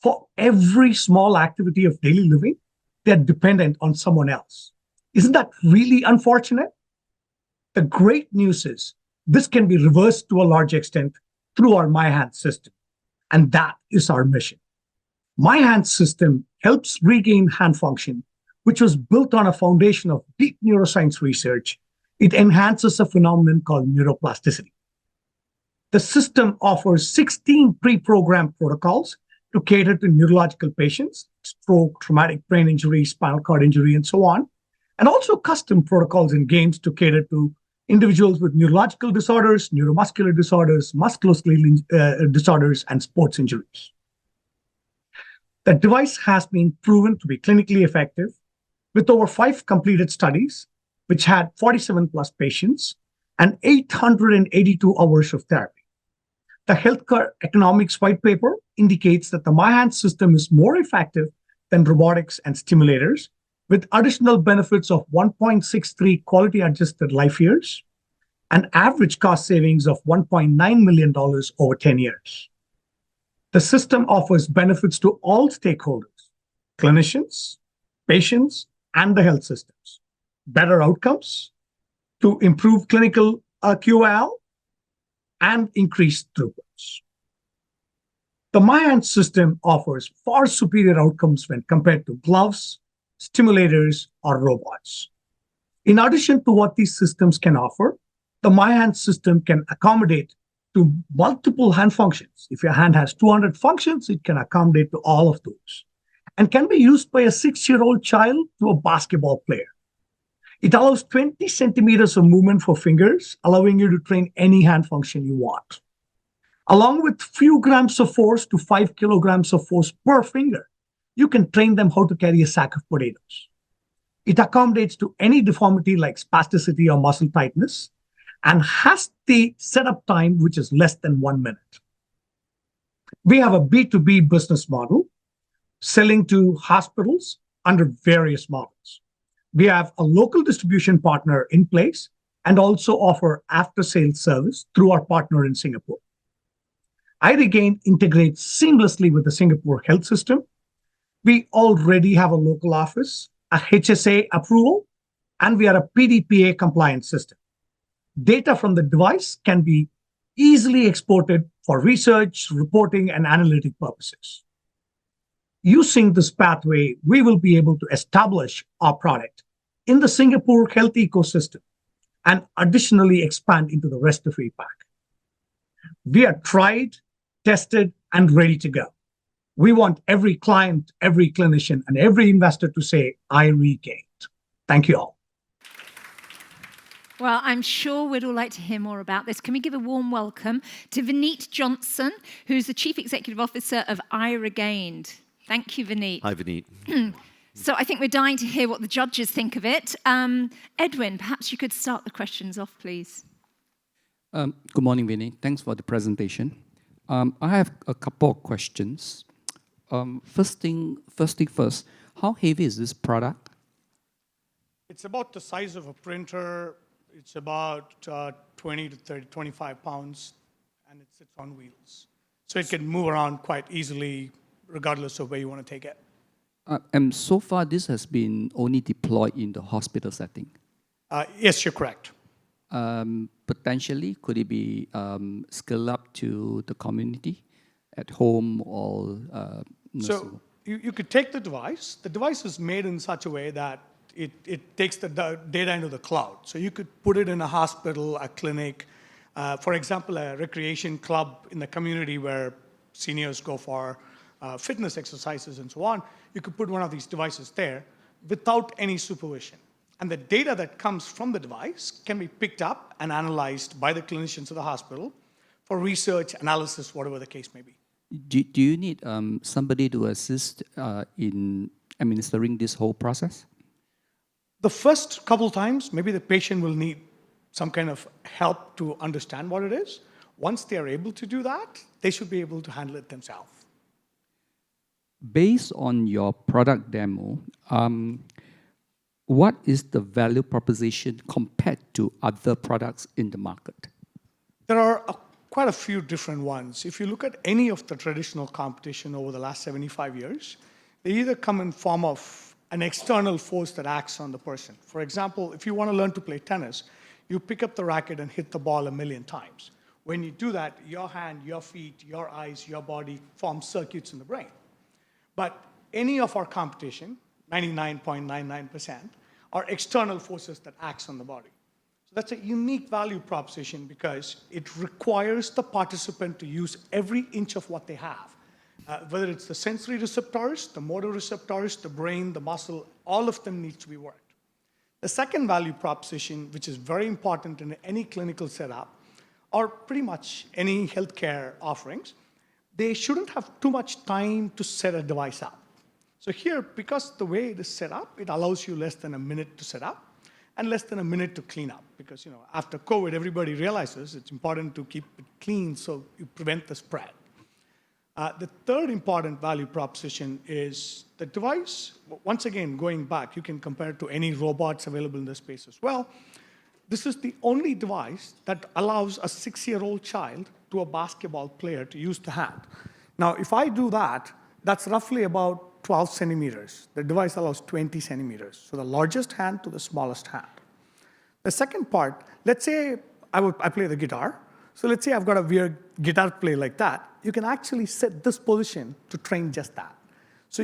For every small activity of daily living, they're dependent on someone else. Isn't that really unfortunate? The great news is this can be reversed to a large extent through our MyHand system. And that is our mission. MyHand system helps regain hand function, which was built on a foundation of deep neuroscience research. It enhances a phenomenon called neuroplasticity. The system offers 16 pre-programmed protocols to cater to neurological patients, stroke, traumatic brain injury, spinal cord injury, and so on, and also custom protocols and games to cater to individuals with neurological disorders, neuromuscular disorders, musculoskeletal disorders, and sports injuries. The device has been proven to be clinically effective with over 5 completed studies, which had 47 plus patients and 882 hours of therapy. The healthcare economics white paper indicates that the MyHand system is more effective than robotics and stimulators with additional benefits of 1.63 quality adjusted life years and average cost savings of $1.9 million over 10 years. The system offers benefits to all stakeholders, clinicians, patients, and the health systems. Better outcomes to improve clinical QL and increased throughputs. The MyHand system offers far superior outcomes when compared to gloves, stimulators, or robots. In addition to what these systems can offer, the MyHand system can accommodate to multiple hand functions. If your hand has 200 functions, it can accommodate to all of those and can be used by a 6-year-old child to a basketball player. It allows 20 centimeters of movement for fingers, allowing you to train any hand function you want. Along with few grams of force to 5 kilograms of force per finger, you can train them how to carry a sack of potatoes. It accommodates to any deformity like spasticity or muscle tightness and has the setup time, which is less than 1 minute. We have a B2B business model selling to hospitals under various models. We have a local distribution partner in place and also offer after-sales service through our partner in Singapore. iRegain integrates seamlessly with the Singapore health system. We already have a local office, a HSA approval, and we are a PDPA compliant system. Data from the device can be easily exported for research, reporting, and analytic purposes. Using this pathway, we will be able to establish our product in the Singapore health ecosystem and additionally expand into the rest of APAC. We are tried, tested, and ready to go. We want every client, every clinician, and every investor to say, I regained. Thank you all. Well, I'm sure we'd all like to hear more about this. Can we give a warm welcome to Vineet Johnson, who's the Chief Executive Officer of iRegained. Thank you, Vineet. Hi, Vineet. So I think we're dying to hear what the judges think of it. Edwin, perhaps you could start the questions off, please. Good morning, Vineet. Thanks for the presentation. I have a couple of questions. First thing first, how heavy is this product? It's about the size of a printer. It's about 20 to 30, 25 pounds, and it sits on wheels. So it can move around quite easily, regardless of where you want to take it. And so far, this has been only deployed in the hospital setting. Yes, you're correct. Potentially, could it be scaled up to the community at home or? So you could take the device. The device is made in such a way that it takes the data into the cloud. So you could put it in a hospital, a clinic, for example, a recreation club in the community where seniors go for fitness exercises and so on. You could put one of these devices there without any supervision. And the data that comes from the device can be picked up and analyzed by the clinicians of the hospital for research, analysis, whatever the case may be. Do you need somebody to assist in administering this whole process? The first couple times, maybe the patient will need some kind of help to understand what it is. Once they are able to do that, they should be able to handle it themselves. Based on your product demo, what is the value proposition compared to other products in the market? There are quite a few different ones. If you look at any of the traditional competition over the last 75 years, they either come in form of an external force that acts on the person. For example, if you want to learn to play tennis, you pick up the racket and hit the ball 1,000,000 times. When you do that, your hand, your feet, your eyes, your body form circuits in the brain. But any of our competition, 99.99%, are external forces that acts on the body. So that's a unique value proposition because it requires the participant to use every inch of what they have. Whether it's the sensory receptors, the motor receptors, the brain, the muscle, all of them need to be worked. The second value proposition, which is very important in any clinical setup, or pretty much any healthcare offerings, they shouldn't have too much time to set a device up. So here, because the way it is set up, it allows you less than a minute to set up and less than a minute to clean up. Because after COVID, everybody realizes it's important to keep it clean so you prevent the spread. The third important value proposition is the device. Once again, going back, you can compare it to any robots available in the space as well. This is the only device that allows a 6-year-old child to a basketball player to use the hand. Now, if I do that, that's roughly about 12 centimeters. The device allows 20 centimeters. So the largest hand to the smallest hand. The second part, let's say I play the guitar. So let's say I've got a weird guitar play like that. You can actually set this position to train just that. So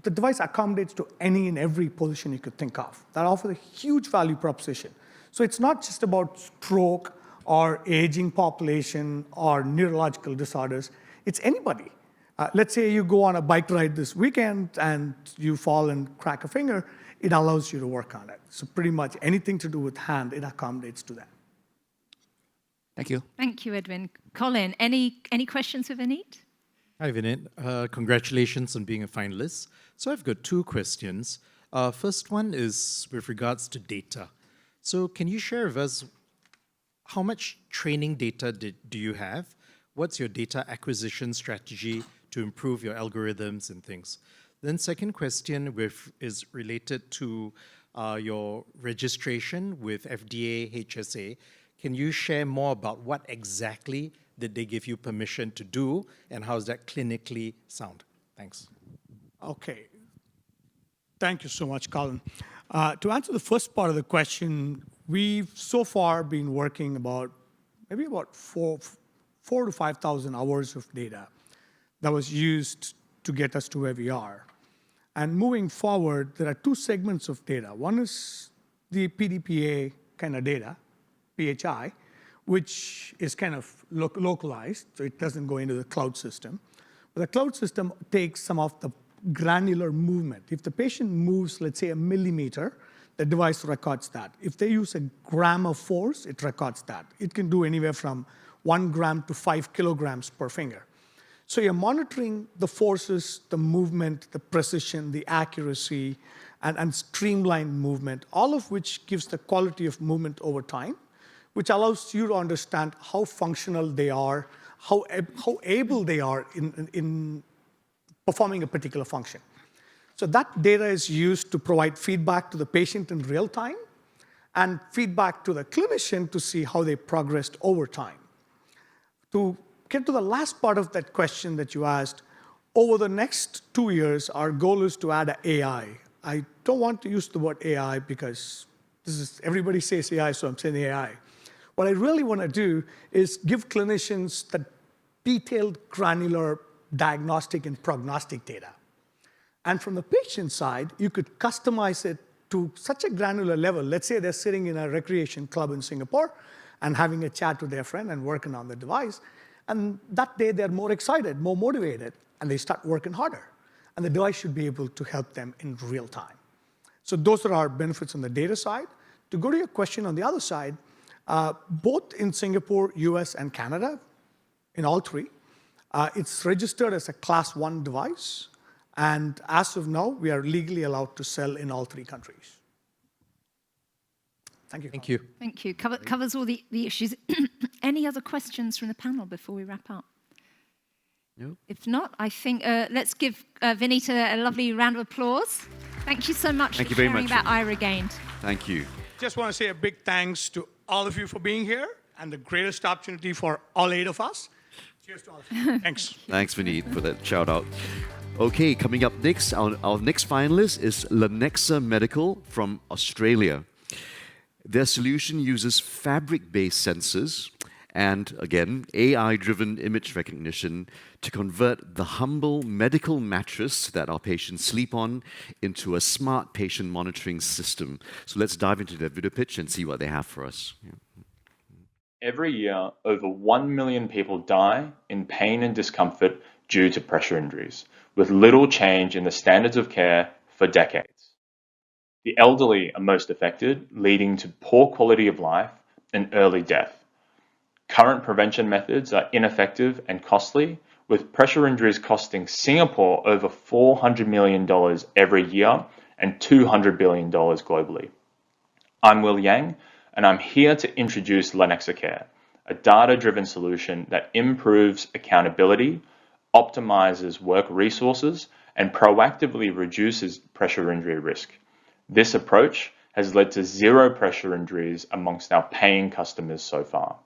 the device accommodates to any and every position you could think of. That offers a huge value proposition. So it's not just about stroke or aging population or neurological disorders. It's anybody. Let's say you go on a bike ride this weekend and you fall and crack a finger. It allows you to work on it. So pretty much anything to do with hand, it accommodates to that. Thank you. Thank you, Edwin. Colin, any questions for Vineet? Hi, Vineet. Congratulations on being a finalist. So I've got 2 questions. First one is with regards to data. So can you share with us how much training data do you have? What's your data acquisition strategy to improve your algorithms and things? Then second question is related to your registration with FDA, HSA. Can you share more about what exactly did they give you permission to do, and how is that clinically sound? Thanks. Okay. Thank you so much, Colin. To answer the first part of the question, we've so far been working maybe about 4,000 to 5,000 hours of data that was used to get us to where we are. And moving forward, there are 2 segments of data. One is the PDPA kind of data, PHI, which is kind of localized, so it doesn't go into the cloud system. But the cloud system takes some of the granular movement. If the patient moves, let's say, a millimeter, the device records that. If they use a gram of force, it records that. It can do anywhere from 1 gram to 5 kilograms per finger. So you're monitoring the forces, the movement, the precision, the accuracy, and streamlined movement, all of which gives the quality of movement over time, which allows you to understand how functional they are, how able they are in performing a particular function. So that data is used to provide feedback to the patient in real time and feedback to the clinician to see how they progressed over time. To get to the last part of that question that you asked, over the next 2 years, our goal is to add AI. I don't want to use the word AI because everybody says AI, so I'm saying AI. What I really want to do is give clinicians the detailed, granular diagnostic and prognostic data. And from the patient side, you could customize it to such a granular level. Let's say they're sitting in a recreation club in Singapore and having a chat with their friend and working on the device. And that day, they're more excited, more motivated, and they start working harder. And the device should be able to help them in real time. So those are our benefits on the data side. To go to your question on the other side, both in Singapore, US, and Canada, in all 3, it's registered as a Class 1 device. And as of now, we are legally allowed to sell in all 3 countries. Thank you. Thank you. Thank you. Covers all the issues. Any other questions from the panel before we wrap up? No. If not, I think let's give Vineet a lovely round of applause. Thank you so much for sharing that I Regained. Thank you. Just want to say a big thanks to all of you for being here and the greatest opportunity for all 8 of us. Cheers to all of you. Thanks. Thanks, Vineet, for that shout out. Okay, coming up next, our next finalist is Lenexa Medical from Australia. Their solution uses fabric-based sensors and, again, AI-driven image recognition to convert the humble medical mattress that our patients sleep on into a smart patient monitoring system. So let's dive into their video pitch and see what they have for us. Every year, over 1 million people die in pain and discomfort due to pressure injuries, with little change in the standards of care for decades. The elderly are most affected, leading to poor quality of life and early death. Current prevention methods are ineffective and costly, with pressure injuries costing Singapore over $400 million every year and $200 billion globally. I'm Will Yang, and I'm here to introduce Lenexa Care, a data-driven solution that improves accountability, optimizes work resources, and proactively reduces pressure injury risk. This approach has led to 0 pressure injuries amongst our paying customers so far.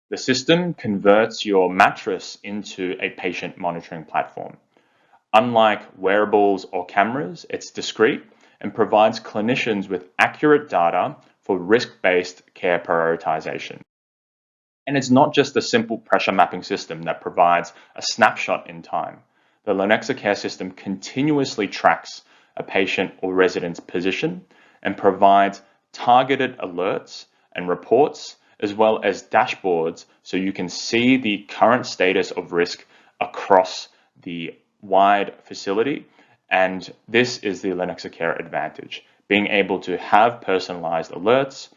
The system converts your mattress into a patient monitoring platform. Unlike wearables or cameras, it's discreet and provides clinicians with accurate data for risk-based care prioritization. And it's not just a simple pressure mapping system that provides a snapshot in time. The Lenexa Care system continuously tracks a patient or resident's position and provides targeted alerts and reports, as well as dashboards, so you can see the current status of risk across the wide facility. And this is the Lenexa Care advantage, being able to have personalized alerts,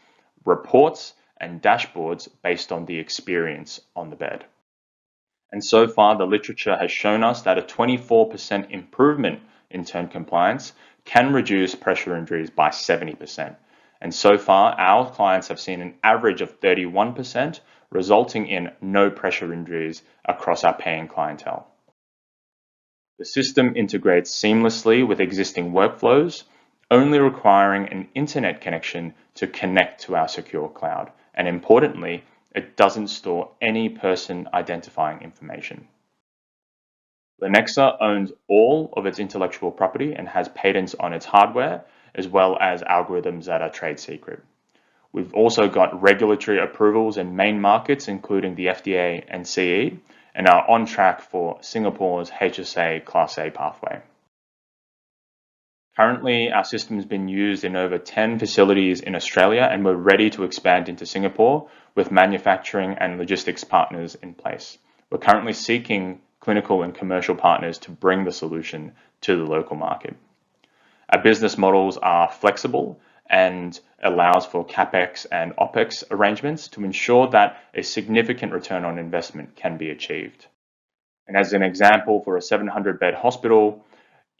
reports, and dashboards based on the experience on the bed. And so far, the literature has shown us that a 24% improvement in turn compliance can reduce pressure injuries by 70%. And so far, our clients have seen an average of 31%, resulting in no pressure injuries across our paying clientele. The system integrates seamlessly with existing workflows, only requiring an internet connection to connect to our secure cloud. And importantly, it doesn't store any person identifying information. Lenexa owns all of its intellectual property and has patents on its hardware, as well as algorithms that are trade secret. We've also got regulatory approvals in main markets, including the FDA and CE, and are on track for Singapore's HSA Class A pathway. Currently, our system has been used in over 10 facilities in Australia, and we're ready to expand into Singapore with manufacturing and logistics partners in place. We're currently seeking clinical and commercial partners to bring the solution to the local market. Our business models are flexible and allows for CapEx and OpEx arrangements to ensure that a significant return on investment can be achieved. And as an example, for a 700-bed hospital,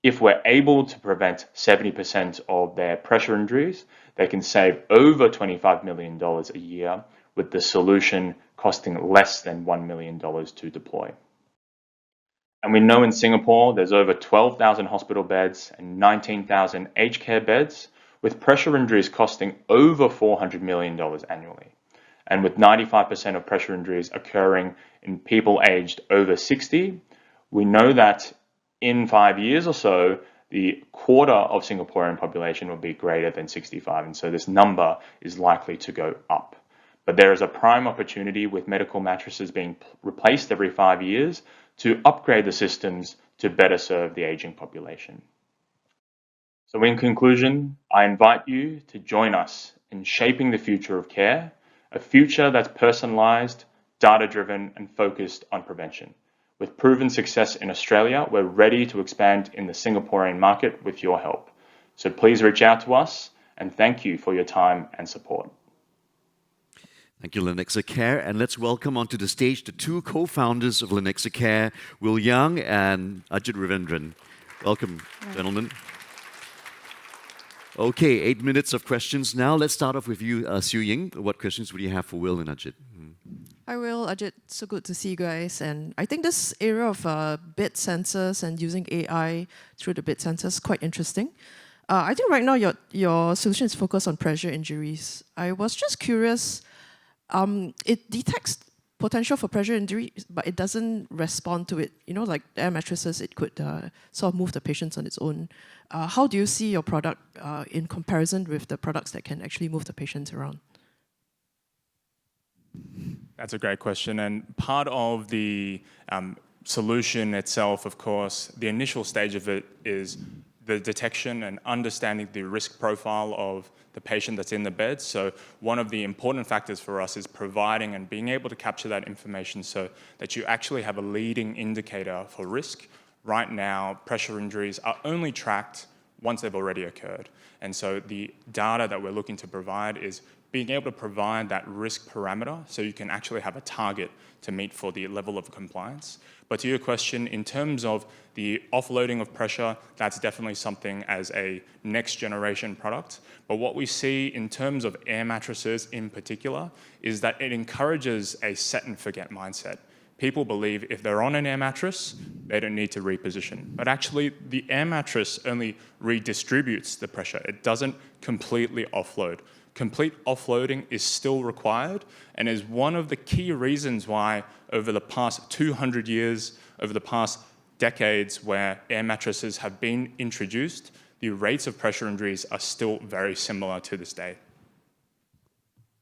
if we're able to prevent 70% of their pressure injuries, they can save over $25 million a year, with the solution costing less than $1 million to deploy. And we know in Singapore, there's over 12,000 hospital beds and 19,000 aged care beds, with pressure injuries costing over $400 million annually. And with 95% of pressure injuries occurring in people aged over 60, we know that in 5 years or so, the quarter of Singaporean population will be greater than 65, and so this number is likely to go up. But there is a prime opportunity with medical mattresses being replaced every 5 years to upgrade the systems to better serve the aging population. So in conclusion, I invite you to join us in shaping the future of care, a future that's personalized, data-driven, and focused on prevention. With proven success in Australia, we're ready to expand in the Singaporean market with your help. So please reach out to us, and thank you for your time and support. Thank you, Lenexa Care. And let's welcome onto the stage the 2 co-founders of Lenexa Care, Will Young and Ajit Ravindran. Welcome, gentlemen. Okay, 8 minutes of questions now. Let's start off with you, Siu Ying. What questions would you have for Will and Ajit? Hi Will, Ajit, so good to see you guys. And I think this area of bed sensors and using AI through the bed sensors is quite interesting. I think right now your solution is focused on pressure injuries. I was just curious, it detects potential for pressure injury, but it doesn't respond to it. You know, like air mattresses, it could sort of move the patients on its own. How do you see your product in comparison with the products that can actually move the patients around? That's a great question, and part of the solution itself, of course, the initial stage of it is the detection and understanding the risk profile of the patient that's in the bed. So one of the important factors for us is providing and being able to capture that information so that you actually have a leading indicator for risk. Right now, pressure injuries are only tracked once they've already occurred. And so the data that we're looking to provide is being able to provide that risk parameter so you can actually have a target to meet for the level of compliance. But to your question, in terms of the offloading of pressure, that's definitely something as a next generation product. But what we see in terms of air mattresses in particular is that it encourages a set and forget mindset. people believe if they're on an air mattress, they don't need to reposition. But actually, the air mattress only redistributes the pressure. It doesn't completely offload. Complete offloading is still required and is one of the key reasons why over the past 200 years, over the past decades where air mattresses have been introduced, the rates of pressure injuries are still very similar to this day.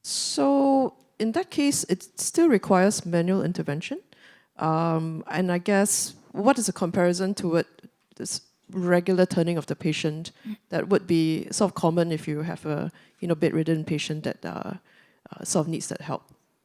So in that case, it still requires manual intervention. And I guess, what is a comparison to it, this regular turning of the patient that would be sort of common if you have a bedridden patient that sort of needs that help?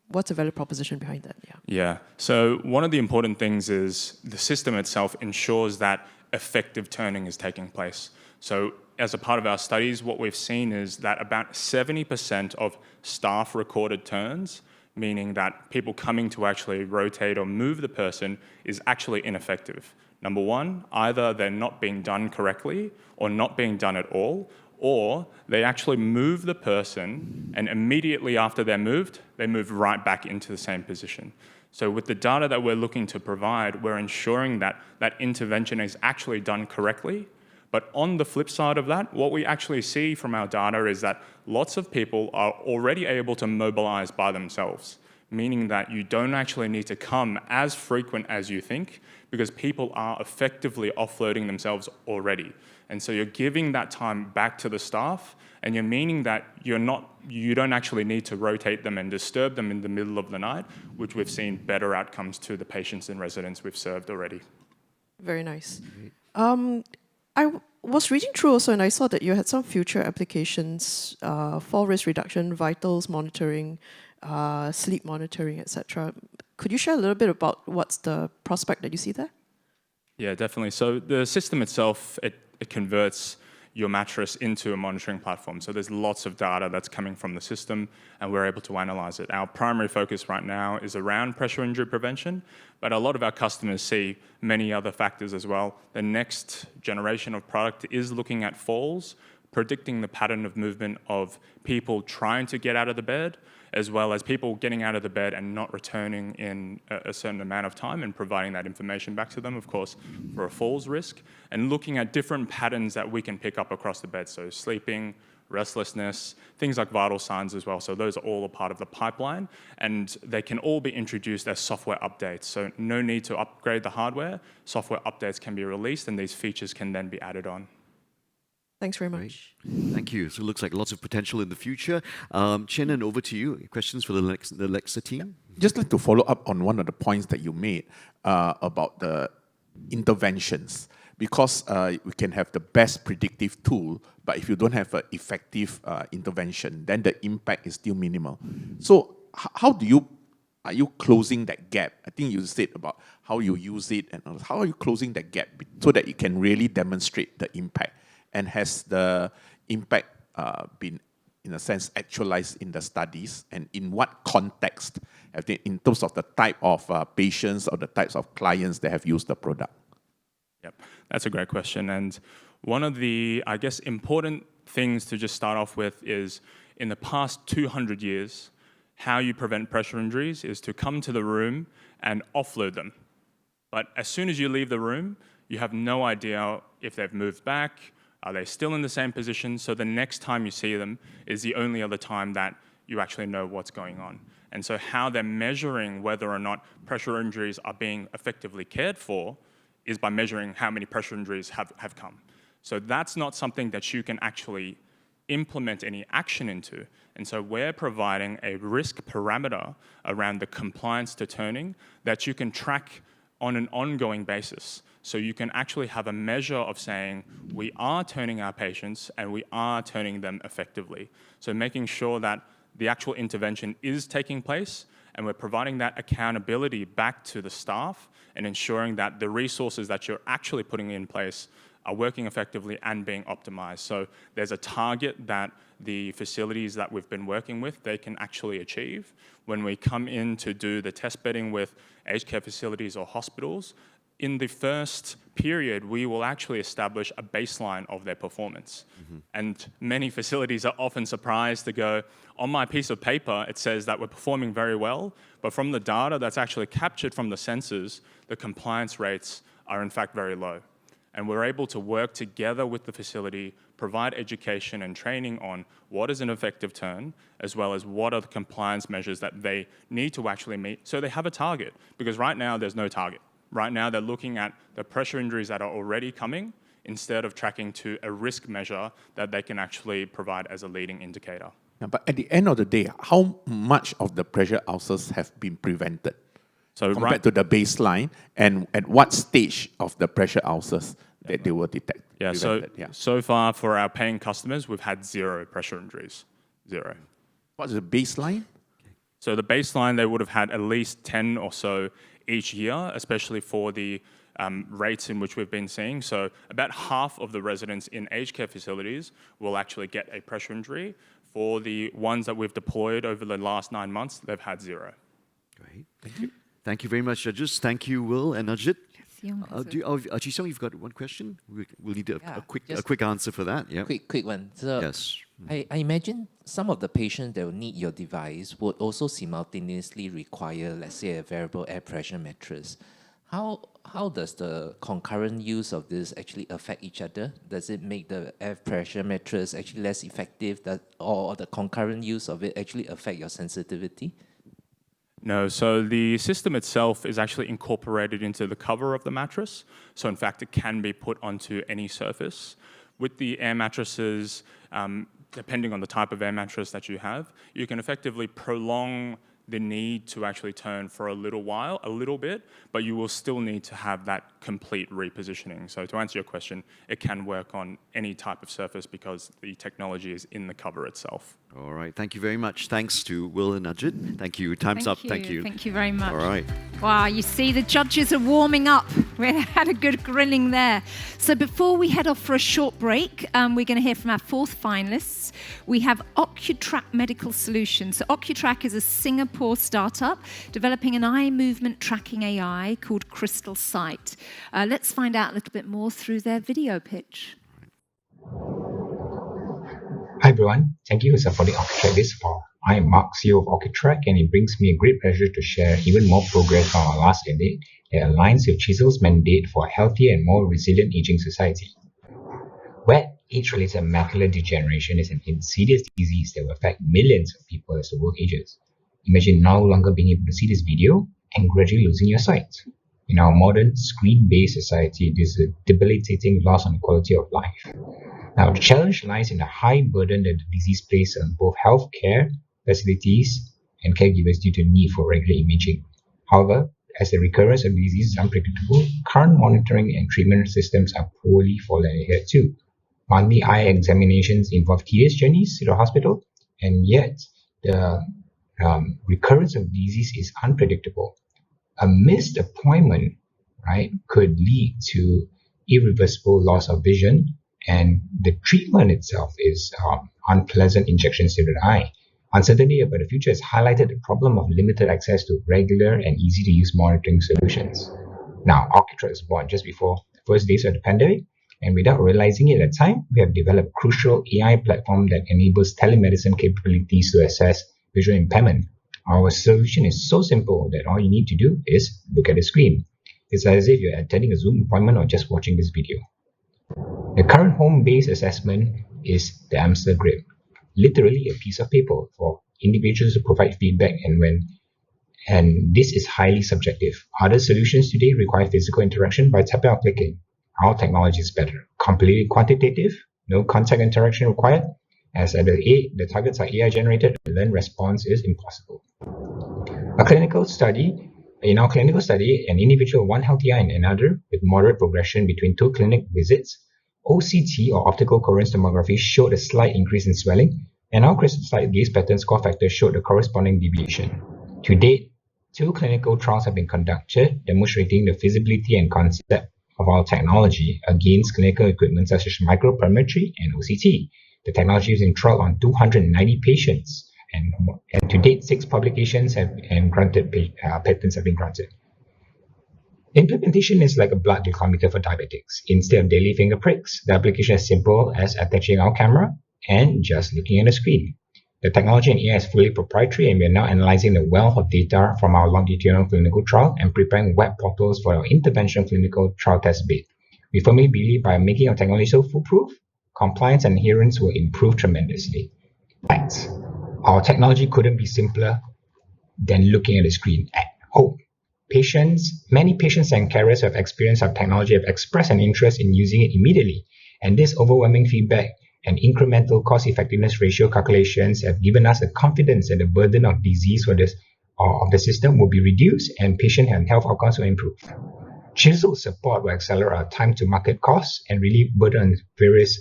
What's the value proposition behind that? Yeah. So one of the important things is the system itself ensures that effective turning is taking place. So as a part of our studies, what we've seen is that about 70% of staff recorded turns, meaning that people coming to actually rotate or move the person, is actually ineffective. Number one, either they're not being done correctly or not being done at all, or they actually move the person and immediately after they're moved, they move right back into the same position. So with the data that we're looking to provide, we're ensuring that that intervention is actually done correctly. But on the flip side of that, what we actually see from our data is that lots of people are already able to mobilize by themselves, meaning that you don't actually need to come as frequent as you think because people are effectively offloading themselves already. And so you're giving that time back to the staff and you're meaning that you don't actually need to rotate them and disturb them in the middle of the night, which we've seen better outcomes to the patients and residents we've served already. Very nice. I was reading through also and I saw that you had some future applications, fall risk reduction, vitals monitoring, sleep monitoring, etc. Could you share a little bit about what's the prospect that you see there? Yeah, definitely. So the system itself, it converts your mattress into a monitoring platform. So there's lots of data that's coming from the system and we're able to analyze it. Our primary focus right now is around pressure injury prevention, but a lot of our customers see many other factors as well. The next generation of product is looking at falls, predicting the pattern of movement of people trying to get out of the bed, as well as people getting out of the bed and not returning in a certain amount of time and providing that information back to them, of course, for a falls risk, and looking at different patterns that we can pick up across the bed. So sleeping, restlessness, things like vital signs as well. So those are all a part of the pipeline and they can all be introduced as software updates. So no need to upgrade the hardware. Software updates can be released and these features can then be added on. Thanks very much. Thank you. So it looks like lots of potential in the future. Chenan, over to you. Questions for the Lexa team? Just like to follow up on one of the points that you made about the interventions. Because we can have the best predictive tool, but if you don't have an effective intervention, then the impact is still minimal. So how are you closing that gap? I think you said about how you use it and how are you closing that gap so that you can really demonstrate the impact? And has the impact been, in a sense, actualized in the studies? And in what context, in terms of the type of patients or the types of clients that have used the product? Yep, that's a great question. And one of the, I guess, important things to just start off with is in the past 200 years, how you prevent pressure injuries is to come to the room and offload them. But as soon as you leave the room, you have no idea if they've moved back. Are they still in the same position? So the next time you see them is the only other time that you actually know what's going on. And so how they're measuring whether or not pressure injuries are being effectively cared for is by measuring how many pressure injuries have come. So that's not something that you can actually implement any action into. And so we're providing a risk parameter around the compliance to turning that you can track on an ongoing basis. So you can actually have a measure of saying, we are turning our patients and we are turning them effectively. So making sure that the actual intervention is taking place and we're providing that accountability back to the staff and ensuring that the resources that you're actually putting in place are working effectively and being optimized. So there's a target that the facilities that we've been working with, they can actually achieve. When we come in to do the test bedding with aged care facilities or hospitals, in the first period, we will actually establish a baseline of their performance. And many facilities are often surprised to go, on my piece of paper, it says that we're performing very well, but from the data that's actually captured from the sensors, the compliance rates are in fact very low. And we're able to work together with the facility, provide education and training on what is an effective turn, as well as what are the compliance measures that they need to actually meet, so they have a target. Because right now, there's no target. Right now, they're looking at the pressure injuries that are already coming, instead of tracking to a risk measure that they can actually provide as a leading indicator. Yeah, but at the end of the day, how much of the pressure ulcers have been prevented? So compared to the baseline, and at what stage of the pressure ulcers that they were detected? Yeah, so far for our paying customers, we've had 0 pressure injuries, 0. What's the baseline? So the baseline, they would have had at least 10 or so each year, especially for the rates in which we've been seeing. So about half of the residents in aged care facilities will actually get a pressure injury. For the ones that we've deployed over the last 9 months, they've had 0. Great, thank you. Thank you very much, judges. Thank you, Will and Ajit. CHISEL, you've got one question? We'll need a quick answer for that. Yeah. Quick one. So yes. I imagine some of the patients that will need your device would also simultaneously require, let's say, a variable air pressure mattress. How does the concurrent use of this actually affect each other? Does it make the air pressure mattress actually less effective, or the concurrent use of it actually affect your sensitivity? No, so the system itself is actually incorporated into the cover of the mattress. So in fact, it can be put onto any surface. With the air mattresses, depending on the type of air mattress that you have, you can effectively prolong the need to actually turn for a little while, a little bit, but you will still need to have that complete repositioning. So to answer your question, it can work on any type of surface because the technology is in the cover itself. All right, thank you very much. Thanks to Will and Ajit. Thank you. Time's up. Thank you. Thank you very much. All right. Wow, you see the judges are warming up. We had a good grilling there. So before we head off for a short break, we're going to hear from our 4th finalists. We have OcuTrack Medical Solutions. So OcuTrack is a Singapore startup developing an eye movement tracking AI called Crystal Sight. Let's find out a little bit more through their video pitch. Hi everyone, thank you for supporting OcuTrack this fall. I am Mark, CEO of OcuTrack, and it brings me a great pleasure to share even more progress from our last update that aligns with CHISEL's mandate for a healthier and more resilient aging society. Wet age-related macular degeneration is an insidious disease that will affect millions of people as the world ages. Imagine no longer being able to see this video and gradually losing your sight. In our modern, screen-based society, this is a debilitating loss on the quality of life. Now, the challenge lies in the high burden that the disease places on both healthcare facilities and caregivers due to the need for regular imaging. However, as the recurrence of the disease is unpredictable, current monitoring and treatment systems are poorly followed here too. Monthly eye examinations involve tedious journeys to the hospital, and yet the recurrence of disease is unpredictable. A missed appointment, right, could lead to irreversible loss of vision, and the treatment itself is unpleasant injections to the eye. Uncertainty about the future has highlighted the problem of limited access to regular and easy-to-use monitoring solutions. Now, OcuTrack was born just before the first days of the pandemic, and without realizing it at the time, we have developed a crucial AI platform that enables telemedicine capabilities to assess visual impairment. Our solution is so simple that all you need to do is look at the screen. It's as if you're attending a Zoom appointment or just watching this video. The current home-based assessment is the Amster Grip, literally a piece of paper for individuals to provide feedback, and this is highly subjective. Other solutions today require physical interaction by tapping or clicking. Our technology is better, completely quantitative, no contact interaction required. As at the targets are AI generated, the learned response is impossible. In our clinical study, an individual with one healthy eye and another with moderate progression between 2 clinic visits, OCT or optical coherence tomography showed a slight increase in swelling, and our Crystal Sight gaze pattern score factor showed a corresponding deviation. To date, 2 clinical trials have been conducted demonstrating the feasibility and concept of our technology against clinical equipment such as microperimetry and OCT. The technology is in trial on 290 patients, and to date, 6 publications and patents have been granted. Implementation is like a blood glucometer for diabetics. Instead of daily finger pricks, the application is simple as attaching our camera and just looking at the screen. The technology and AI is fully proprietary, and we are now analyzing the wealth of data from our longitudinal clinical trial and preparing web portals for our interventional clinical trial test bed. We firmly believe by making our technology so foolproof, compliance and adherence will improve tremendously. Thanks. Our technology couldn't be simpler than looking at the screen at home. Many patients and carers who have experienced our technology have expressed an interest in using it immediately, and this overwhelming feedback and incremental cost-effectiveness ratio calculations have given us the confidence that the burden of disease of the system will be reduced and patient and health outcomes will improve. CHISEL support will accelerate our time to market costs and relieve burden on various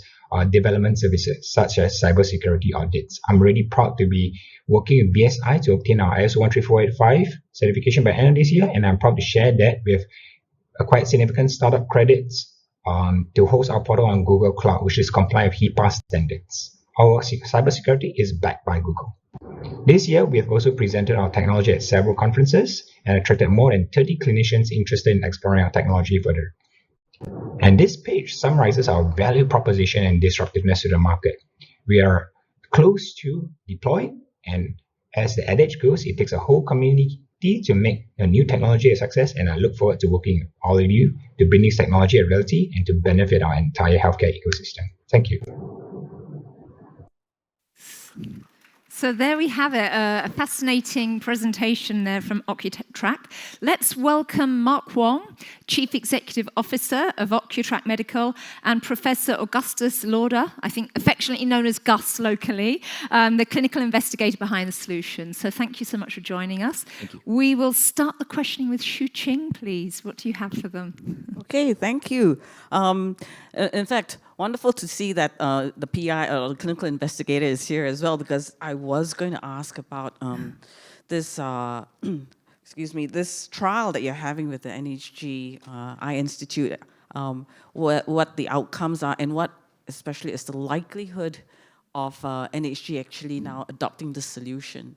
development services such as cybersecurity audits. I'm really proud to be working with BSI to obtain our ISO 13485 certification by end of this year, and I'm proud to share that we have acquired significant startup credits to host our portal on Google Cloud, which is compliant with HIPAA standards. Our cybersecurity is backed by Google. This year, we have also presented our technology at several conferences and attracted more than 30 clinicians interested in exploring our technology further. And this page summarizes our value proposition and disruptiveness to the market. We are close to deploy, and as the adage goes, it takes a whole community to make a new technology a success, and I look forward to working with all of you to bring this technology a reality and to benefit our entire healthcare ecosystem. Thank you. So there we have it, a fascinating presentation there from OcuTrack. Let's welcome Mark Wong, Chief Executive Officer of OcuTrack Medical, and Professor Augustus Lauder, I think affectionately known as Gus locally, the clinical investigator behind the solution. So thank you so much for joining us. Thank you. We will start the questioning with Shu Ching, please. What do you have for them? Okay, thank you. In fact, wonderful to see that the PI or the clinical investigator is here as well, because I was going to ask about this, excuse me, this trial that you're having with the NHG Eye Institute, what the outcomes are and what especially is the likelihood of NHG actually now adopting the solution.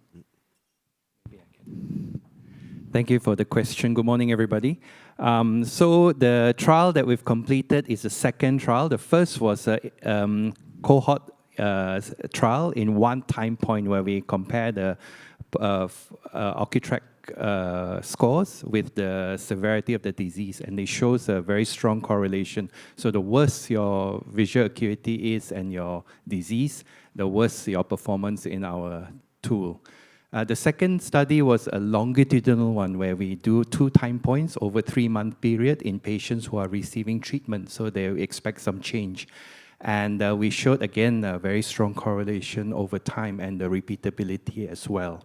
Thank you for the question. Good morning, everybody. So the trial that we've completed is the second trial. The first was a cohort trial in one time point where we compare the OcuTrack scores with the severity of the disease, and it shows a very strong correlation. So the worse your visual acuity is and your disease, the worse your performance in our tool. The second study was a longitudinal one where we do 2 time points over 3-month period in patients who are receiving treatment, so they expect some change. And we showed again a very strong correlation over time and the repeatability as well.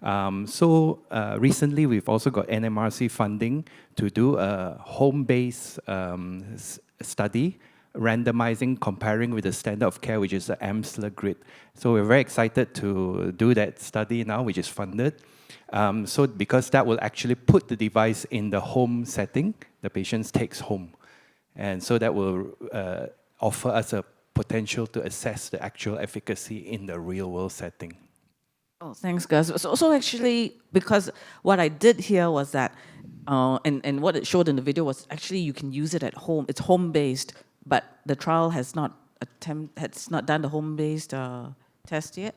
Recently we've also got NMRC funding to do a home-based study, randomizing, comparing with the standard of care, which is the AMSLR grid. So we're very excited to do that study now, which is funded. Because that will actually put the device in the home setting, the patient takes home. And so that will offer us a potential to assess the actual efficacy in the real world setting. Oh, thanks, Gus. So actually, because what I did here was that, and what it showed in the video was actually you can use it at home. It's home-based, but the trial has not done the home-based test yet.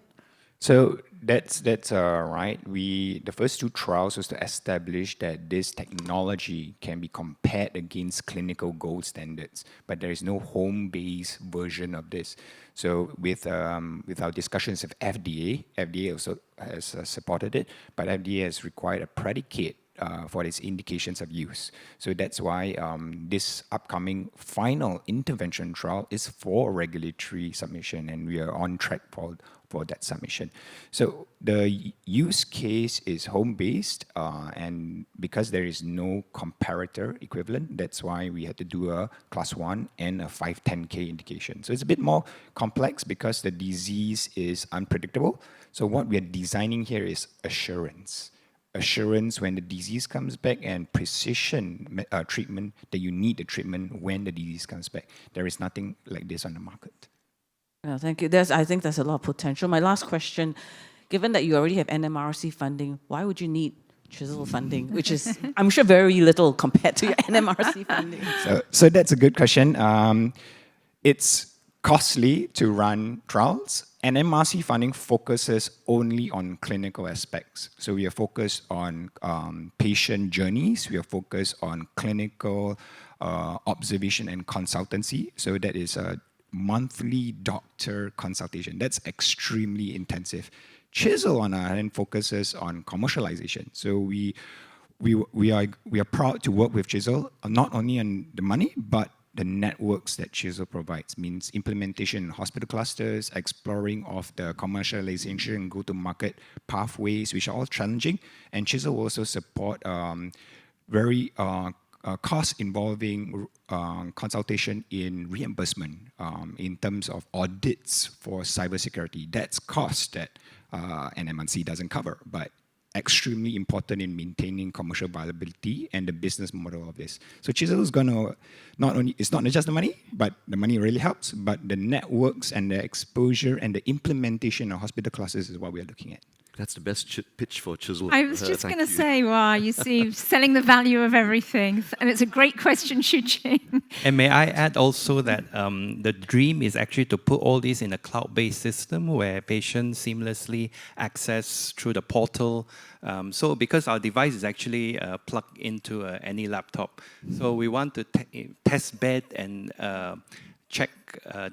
So that's right. The first 2 trials was to establish that this technology can be compared against clinical gold standards, but there is no home-based version of this. So with our discussions with FDA also has supported it, but FDA has required a predicate for its indications of use. So that's why this upcoming final intervention trial is for regulatory submission, and we are on track for that submission. So the use case is home-based, and because there is no comparator equivalent, that's why we had to do a class 1 and a 510K indication. So it's a bit more complex because the disease is unpredictable. So what we are designing here is assurance when the disease comes back, and precision treatment that you need the treatment when the disease comes back. There is nothing like this on the market. Thank you. I think there's a lot of potential. My last question, given that you already have NMRC funding, why would you need CHISEL funding, which is, I'm sure, very little compared to your NMRC funding. So that's a good question. It's costly to run trials, and MRC funding focuses only on clinical aspects. So we are focused on patient journeys, we are focused on clinical observation and consultancy. So that is a monthly doctor consultation. That's extremely intensive. CHISEL on our hand focuses on commercialization. So we are proud to work with CHISEL, not only on the money, but the networks that CHISEL provides, means implementation in hospital clusters, exploring of the commercialization and go-to-market pathways, which are all challenging. And CHISEL will also support very cost-involving consultation in reimbursement in terms of audits for cybersecurity. That's cost that NMRC doesn't cover, but extremely important in maintaining commercial viability and the business model of this. So CHISEL is going to it's not just the money, but the money really helps, but the networks and the exposure and the implementation of hospital classes is what we are looking at. That's the best pitch for CHISEL. I was just going to say, wow, you see, selling the value of everything. And it's a great question, Shu-Jing. And may I add also that the dream is actually to put all this in a cloud-based system where patients seamlessly access through the portal. So because our device is actually plugged into any laptop, so we want to test bed and check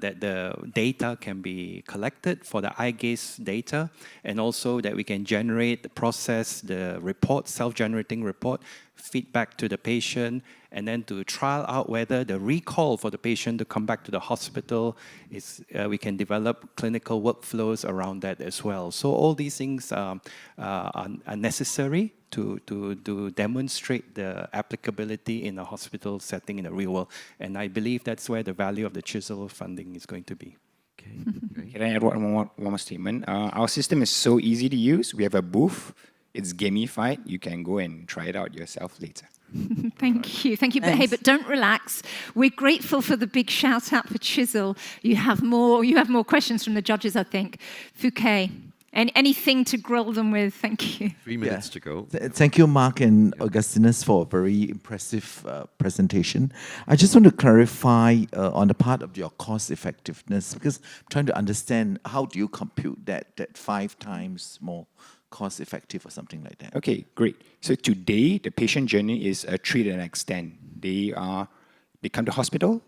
that the data can be collected for the eye gaze data, and also that we can generate, process the report, self-generating report, feedback to the patient, and then to trial out whether the recall for the patient to come back to the hospital is, we can develop clinical workflows around that as well. So all these things are necessary to demonstrate the applicability in a hospital setting in the real world. And I believe that's where the value of the CHISEL funding is going to be. Okay. Can I add one more statement? Our system is so easy to use. We have a booth. It's gamified. You can go and try it out yourself later. Thank you. Thank you. But hey, but don't relax. We're grateful for the big shout out for CHISEL. You have more questions from the judges, I think. Fouquet, anything to grill them with? Thank you. 3 minutes to go. Thank you, Mark and Augustinus, for a very impressive presentation. I just want to clarify on the part of your cost effectiveness, because I'm trying to understand how do you compute that 5 times more cost effective or something like that. Okay, great. So today, the patient journey is a treat and extend. They come to hospital,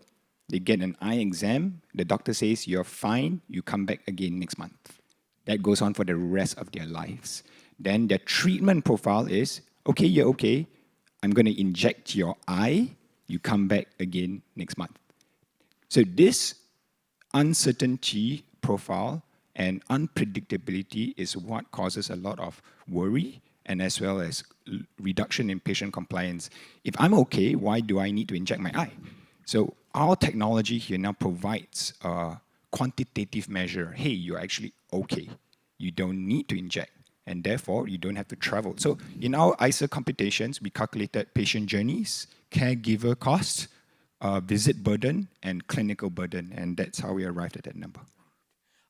they get an eye exam, the doctor says, you're fine, you come back again next month. That goes on for the rest of their lives. Then their treatment profile is, okay, you're okay, I'm going to inject your eye, you come back again next month. So this uncertainty profile and unpredictability is what causes a lot of worry and as well as reduction in patient compliance. If I'm okay, why do I need to inject my eye? So our technology here now provides a quantitative measure. Hey, you're actually okay. You don't need to inject, and therefore you don't have to travel. So in our ISA computations, we calculated patient journeys, caregiver costs, visit burden, and clinical burden, and that's how we arrived at that number.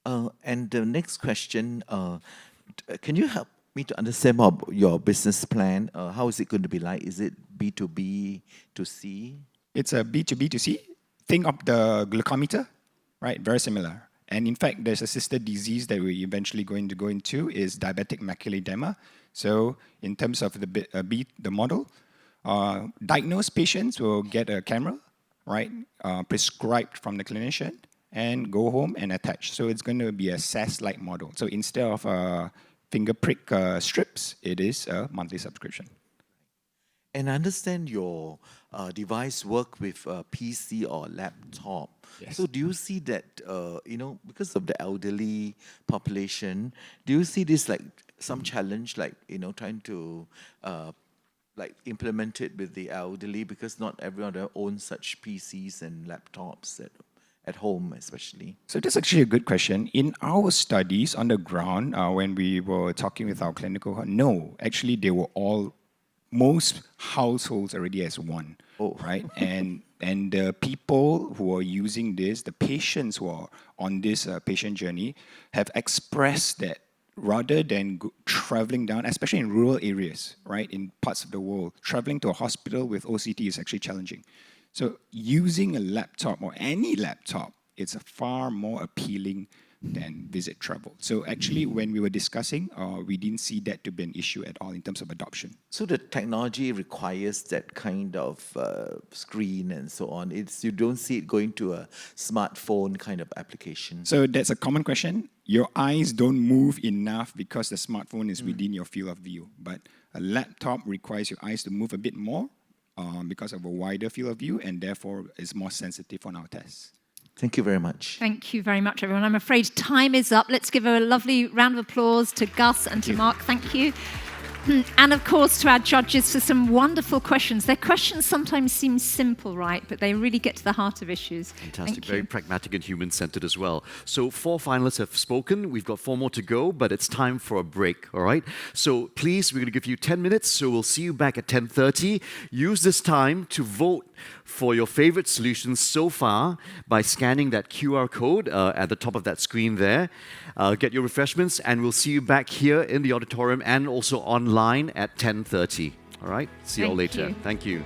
And the next question, can you help me to understand more about your business plan? How is it going to be like? Is it B2B to C? It's a B2B to C. Think of the glucometer, right? Very similar. And in fact, there's a sister disease that we're eventually going to go into is diabetic macular edema. So in terms of the model, diagnosed patients will get a camera, right? Prescribed from the clinician, and go home and attach. So it's going to be a SaaS-like model. So instead of finger prick strips, it is a monthly subscription. And I understand your device work with a PC or laptop. Yes. So do you see that, because of the elderly population, do you see this like some challenge, like, trying to implement it with the elderly, because not everyone owns such PCs and laptops at home especially? So that's actually a good question. In our studies on the ground, when we were talking with our clinical, no, actually they were all, most households already as one, right? And the people who are using this, the patients who are on this patient journey, have expressed that rather than traveling down, especially in rural areas, right, in parts of the world, traveling to a hospital with OCT is actually challenging. So using a laptop or any laptop, it's a far more appealing than visit travel. So actually, when we were discussing, we didn't see that to be an issue at all in terms of adoption. So the technology requires that kind of screen and so on. You don't see it going to a smartphone kind of application. So that's a common question. Your eyes don't move enough because the smartphone is within your field of view. But a laptop requires your eyes to move a bit more because of a wider field of view, and therefore is more sensitive on our tests. Thank you very much. Thank you very much, everyone. I'm afraid time is up. Let's give a lovely round of applause to Gus and to Mark. Thank you. And of course, to our judges for some wonderful questions. Their questions sometimes seem simple, right? But they really get to the heart of issues. Fantastic. Very pragmatic and human-centered as well. So 4 finalists have spoken. We've got 4 more to go, but it's time for a break, all right? So please, we're going to give you 10 minutes, so we'll see you back at 10:30. Use this time to vote for your favorite solutions so far by scanning that QR code at the top of that screen there. Get your refreshments, and we'll see you back here in the auditorium and also online at 10:30. All right? See you all later. Thank you.